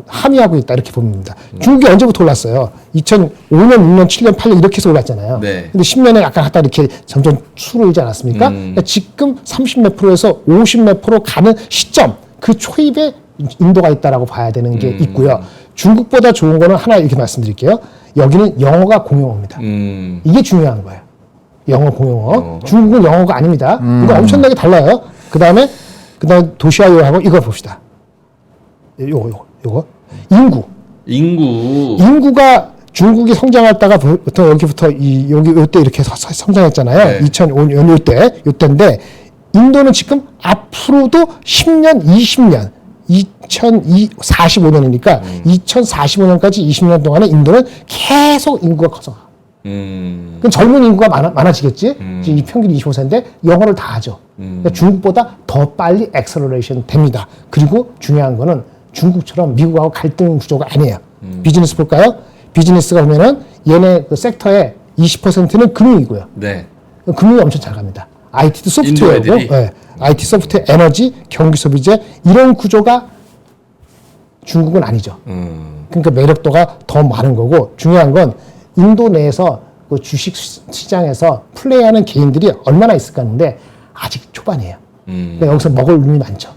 함의하고 있다 이렇게 봅니다. 중국이 언제부터 올랐어요? 2005년, 6년, 7년, 8년 이렇게 해서 올랐잖아요. 네. 근데 10년에 약간 하다 이렇게 점점 수르지 않았습니까? 그러니까 지금 30몇 프로에서 50몇 프로 가는 시점 그 초입에 인도가 있다라고 봐야 되는 게 있고요. 중국보다 좋은 거는 하나 이렇게 말씀드릴게요. 여기는 영어가 공용어입니다. 이게 중요한 거예요. 영어 공용어. 중국은 영어가 아닙니다. 이거 엄청나게 달라요. 그 다음에 도시화율하고 이걸 봅시다. 요거. 인구가 중국이 성장했다가 보통 여기부터 요때 이렇게 성장했잖아요. 네. 2005년 요때인데 인도는 지금 앞으로도 10년, 20년 2045년이니까 2045년까지 20년 동안에 인도는 계속 인구가 커서 그럼 젊은 인구가 많아지겠지. 이 평균이 25세인데 영어를 다 하죠. 그러니까 중국보다 더 빨리 엑셀러레이션 됩니다. 그리고 중요한 거는 중국처럼 미국하고 갈등 구조가 아니에요. 비즈니스 볼까요? 비즈니스가 보면은 얘네 그 섹터의 20%는 금융이고요. 네. 금융이 엄청 잘 갑니다. IT도 소프트웨어고, 인도 IT 소프트웨어, 에너지, 경기 소비재 이런 구조가 중국은 아니죠. 그러니까 매력도가 더 많은 거고 중요한 건 인도 내에서 그 주식 시장에서 플레이하는 개인들이 얼마나 있을까 하는데 아직 초반이에요. 그러니까 여기서 먹을 놈이 많죠.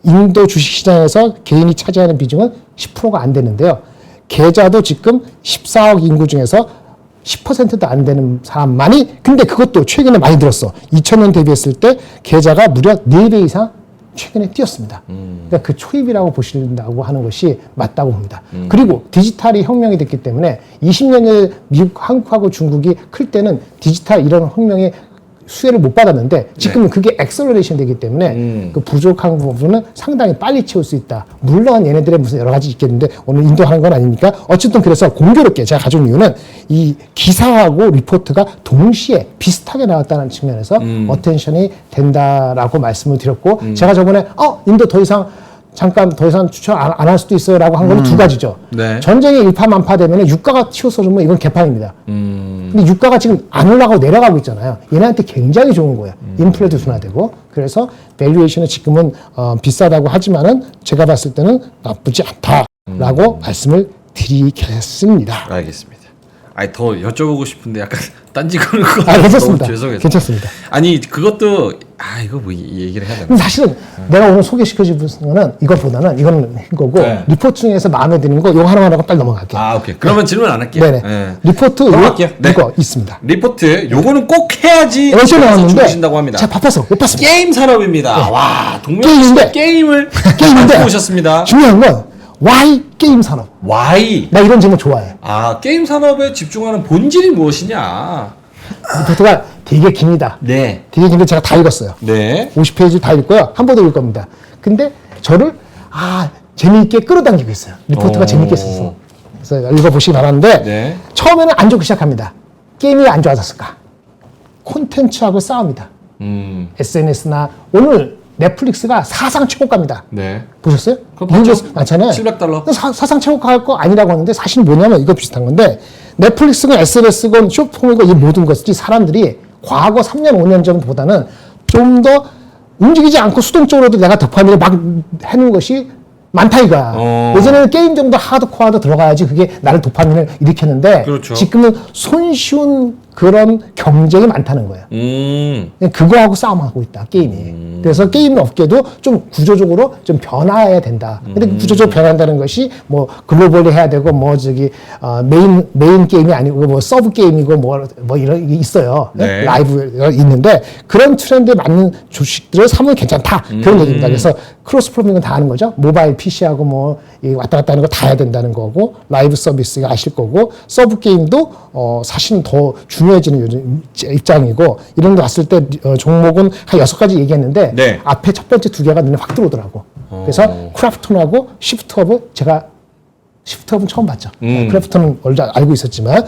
인도 주식 시장에서 개인이 차지하는 비중은 10%가 안 되는데요. 계좌도 지금 14억 인구 중에서 10%도 안 되는 사람만이 근데 그것도 최근에 많이 들었어. 2000년 대비했을 때 계좌가 무려 4배 이상 최근에 뛰었습니다. 그러니까 그 초입이라고 보신다고 하는 것이 맞다고 봅니다. 그리고 디지털이 혁명이 됐기 때문에 20년에 미국, 한국하고 중국이 클 때는 디지털 이런 혁명의 수혜를 못 받았는데 지금은 그게 엑셀러레이션 되기 때문에 그 부족한 부분은 상당히 빨리 채울 수 있다. 물론 얘네들의 무슨 여러 가지 있겠는데 오늘 인도하는 건 아니니까 어쨌든 그래서 공교롭게 제가 가져온 이유는 이 기사하고 리포트가 동시에 비슷하게 나왔다는 측면에서 어텐션이 된다라고 말씀을 드렸고 제가 저번에 인도 더 이상 추천 안 할 수도 있어요 라고 한 건 두 가지죠. 네. 전쟁이 일파만파 되면 유가가 튀어서르면 이건 개판입니다. 근데 유가가 지금 안 올라가고 내려가고 있잖아요. 얘네한테 굉장히 좋은 거예요. 인플레도 둔화되고. 그래서 밸류에이션은 지금은 비싸다고 하지만은 제가 봤을 때는 나쁘지 않다라고 말씀을 드리겠습니다. 알겠습니다. 더 여쭤보고 싶은데 약간 딴지 거는 거 괜찮습니다. 너무 죄송해서. 괜찮습니다. 아니 그것도 이거 뭐 얘기를 해야 되나? 근데 사실은 내가 오늘 소개시켜준 거는 이것보다는 이거는 거고 네. 리포트 중에서 마음에 드는 거 이거 하나만 하고 빨리 넘어갈게요. 오케이. 그러면 질문 안 할게요. 네네. 네. 리포트 넘어갈게요. 이거 있습니다. 리포트 요거는 꼭 해야지 어제 나왔는데 주신다고 합니다. 제가 바빠서 못 봤습니다. 게임 산업입니다. 와, 동명 게임인데. 게임을 게임인데. 갖고 오셨습니다. 중요한 건 Y 게임 산업. Y. 나 이런 질문 좋아해. 아, 게임 산업에 집중하는 본질이 무엇이냐? 리포트가 되게 깁니다. 네. 되게 긴데 제가 다 읽었어요. 네. 50페이지 다 읽고요. 한 번 더 읽을 겁니다. 근데 저를 재미있게 끌어당기고 있어요. 리포트가 재미있게 써서. 그래서 읽어보시기 바라는데 네. 처음에는 안 좋게 시작합니다. 게임이 안 좋아졌을까? 콘텐츠하고 싸웁니다. SNS나 오늘 넷플릭스가 사상 최고가입니다. 네. 보셨어요? 그거 봤죠? 미국에서 많잖아요. $700. 사상 최고가일 거 아니라고 하는데 사실 뭐냐면 이거 비슷한 건데 넷플릭스건 SNS건 쇼핑이건 이 모든 것들이 사람들이 과거 3년 5년 전보다는 좀 더 움직이지 않고 수동적으로도 내가 도파민을 막 해놓은 것이 많다 이거야. 예전에는 게임 정도 하드코어도 들어가야지 그게 나를 도파민을 일으켰는데 그렇죠. 지금은 손쉬운 그런 경쟁이 많다는 거예요. 그거하고 싸움하고 있다 게임이. 그래서 게임 업계도 좀 구조적으로 좀 변화해야 된다. 근데 그 구조적으로 변한다는 것이 뭐 글로벌리 해야 되고 뭐 저기 메인 게임이 아니고 뭐 서브 게임이고 뭐 이런 게 있어요. 네. 라이브가 있는데 그런 트렌드에 맞는 주식들을 사면 괜찮다 그런 얘기입니다. 그래서 크로스 플랫폼은 다 하는 거죠. 모바일 PC하고 뭐 왔다 갔다 하는 거 다 해야 된다는 거고 라이브 서비스가 아실 거고 서브 게임도 사실은 더 중요해지는 요즘 입장이고 이런 데 봤을 때 종목은 한 6가지 얘기했는데 네. 앞에 첫 번째 2개가 눈에 확 들어오더라고. 그래서 크래프톤하고 시프트허브 제가 시프트허브는 처음 봤죠. 크래프톤은 원래 알고 있었지만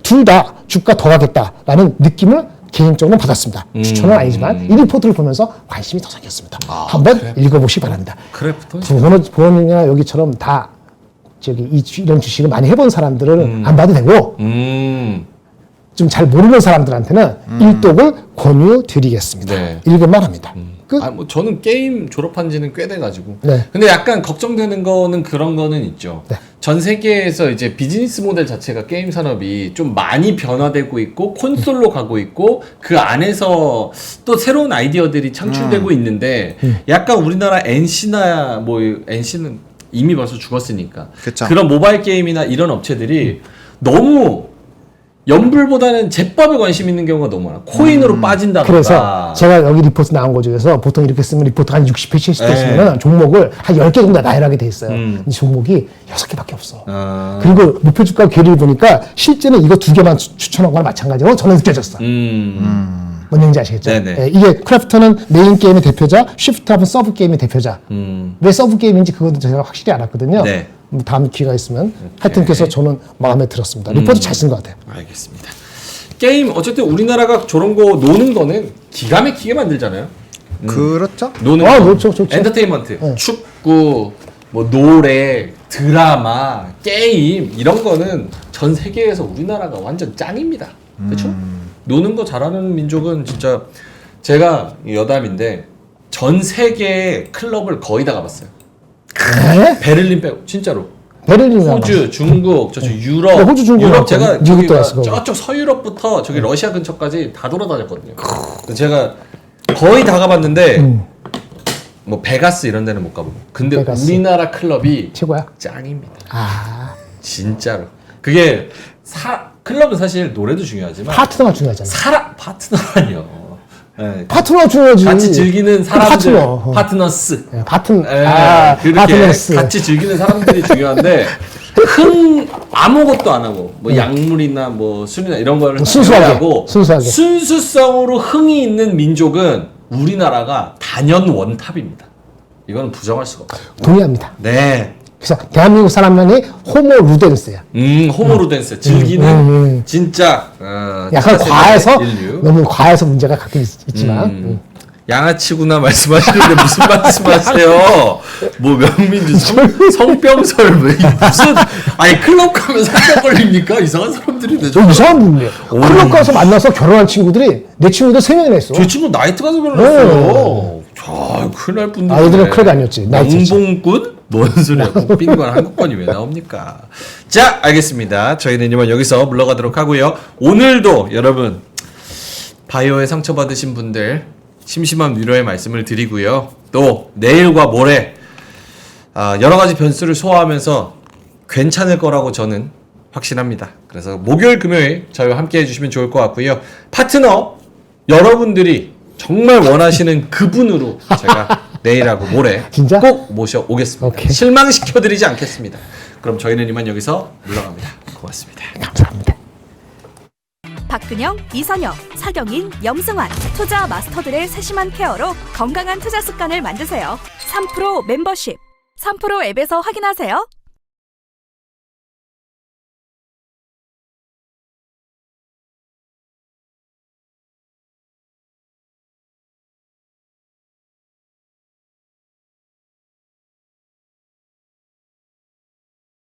둘 다 주가 더 가겠다라는 느낌을 개인적으로 받았습니다. 추천은 아니지만 이 리포트를 보면서 관심이 더 생겼습니다. 한번 읽어보시기 바랍니다. 크래프톤? 보원이나 여기처럼 다 이런 주식을 많이 해본 사람들은 안 봐도 되고 좀 잘 모르는 사람들한테는 일독을 권유드리겠습니다. 네. 읽을만 합니다. 끝. 뭐 저는 게임 졸업한 지는 꽤 돼가지고. 네. 근데 약간 걱정되는 거는 그런 거는 있죠. 네. 전 세계에서 이제 비즈니스 모델 자체가 게임 산업이 좀 많이 변화되고 있고 콘솔로 가고 있고 그 안에서 또 새로운 아이디어들이 창출되고 있는데 약간 우리나라 NC나 뭐 NC는 이미 벌써 죽었으니까. 그쵸. 그런 모바일 게임이나 이런 업체들이 너무 연불보다는 제법에 관심 있는 경우가 너무 많아. 코인으로 빠진다던가. 그래서 제가 여기 리포트 나온 거 중에서 보통 이렇게 쓰면 리포트 한 60회, 70회 쓰면 종목을 한 10개 정도 나열하게 돼 있어요. 이 종목이 6개밖에 없어. 그리고 목표 주가 괴리를 보니까 실제는 이거 2개만 추천한 거랑 마찬가지로 저는 느껴졌어. 뭔 얘기인지 아시겠죠? 네네. 예, 이게 크래프트는 메인 게임의 대표자, 쉬프트하면 서브 게임의 대표자. 왜 서브 게임인지 그것도 제가 확실히 알았거든요. 네. 뭐 다음 기회가 있으면 하여튼 그래서 저는 마음에 들었습니다. 리포트 잘 쓴 것 같아요. 알겠습니다. 게임 어쨌든 우리나라가 저런 거 노는 거는 기가 막히게 만들잖아요. 그렇죠? 노는 거. 그렇죠, 좋죠. 엔터테인먼트, 축구, 뭐 노래, 드라마, 게임 이런 거는 전 세계에서 우리나라가 완전 짱입니다. 그렇죠? 노는 거 잘하는 민족은 진짜 제가 여담인데 전 세계 클럽을 거의 다 가봤어요. 네? 베를린 빼고 진짜로. 베를린 호주, 중국, 저쪽 유럽, 네, 호주, 중국 유럽 갔고, 제가 미국도 저기가 갔을 거고. 저쪽 서유럽부터 저기 러시아 근처까지 다 돌아다녔거든요. 제가 거의 다 가봤는데 뭐 베가스 이런 데는 못 가보고. 근데 베가스. 우리나라 클럽이 최고야. 짱입니다. 아, 진짜로. 그게 클럽은 사실 노래도 중요하지만 파트너가 중요하잖아. 파트너라니요. 네. 파트너가 중요하지. 같이 즐기는 사람들, 파트너. 파트너스. 예, 그렇게 파트너스. 같이 즐기는 사람들이 중요한데 아무것도 안 하고 뭐 약물이나 뭐 술이나 이런 거를 순수하게, 제외하고 순수하게. 순수성으로 흥이 있는 민족은 우리나라가 단연 원탑입니다. 이거는 부정할 수가 없어요. 동의합니다. 네. 그래서 대한민국 사람만이 호모 루덴스야. 호모루덴스 즐기는 진짜 약간 진짜 과해서 인류. 너무 과해서 문제가 가끔 있지만 양아치구나 말씀하시는데 무슨 말씀하세요? 뭐 명민주 성병설 왜 무슨 아니 클럽 가면 성병 걸립니까? 이상한 사람들인데 저 이상한 분이에요. 클럽 가서 만나서 결혼한 친구들이 내 친구들 3명이나 있어. 제 친구 나이트 가서 결혼했어요. 자, 큰일 날 분들. 아이들은 클럽 아니었지. 나이트였지. 영봉꾼? 뭔 소리야? 빈관 한국권이 왜 나옵니까? 자, 알겠습니다. 저희는 이만 여기서 물러가도록 하고요. 오늘도 여러분 바이오에 상처받으신 분들 심심한 위로의 말씀을 드리고요. 또 내일과 모레 여러 가지 변수를 소화하면서 괜찮을 거라고 저는 확신합니다. 그래서 목요일, 금요일 저희와 함께 해주시면 좋을 것 같고요. 파트너 여러분들이 정말 원하시는 그분으로 제가 내일하고 모레 진짜? 꼭 모셔오겠습니다. 오케이. 실망시켜드리지 않겠습니다. 그럼 저희는 이만 여기서 물러갑니다. 고맙습니다. 감사합니다. 박근영, 이선영, 사경인, 염승환 투자 마스터들의 세심한 케어로 건강한 투자 습관을 만드세요. 3프로 멤버십 3프로 앱에서 확인하세요.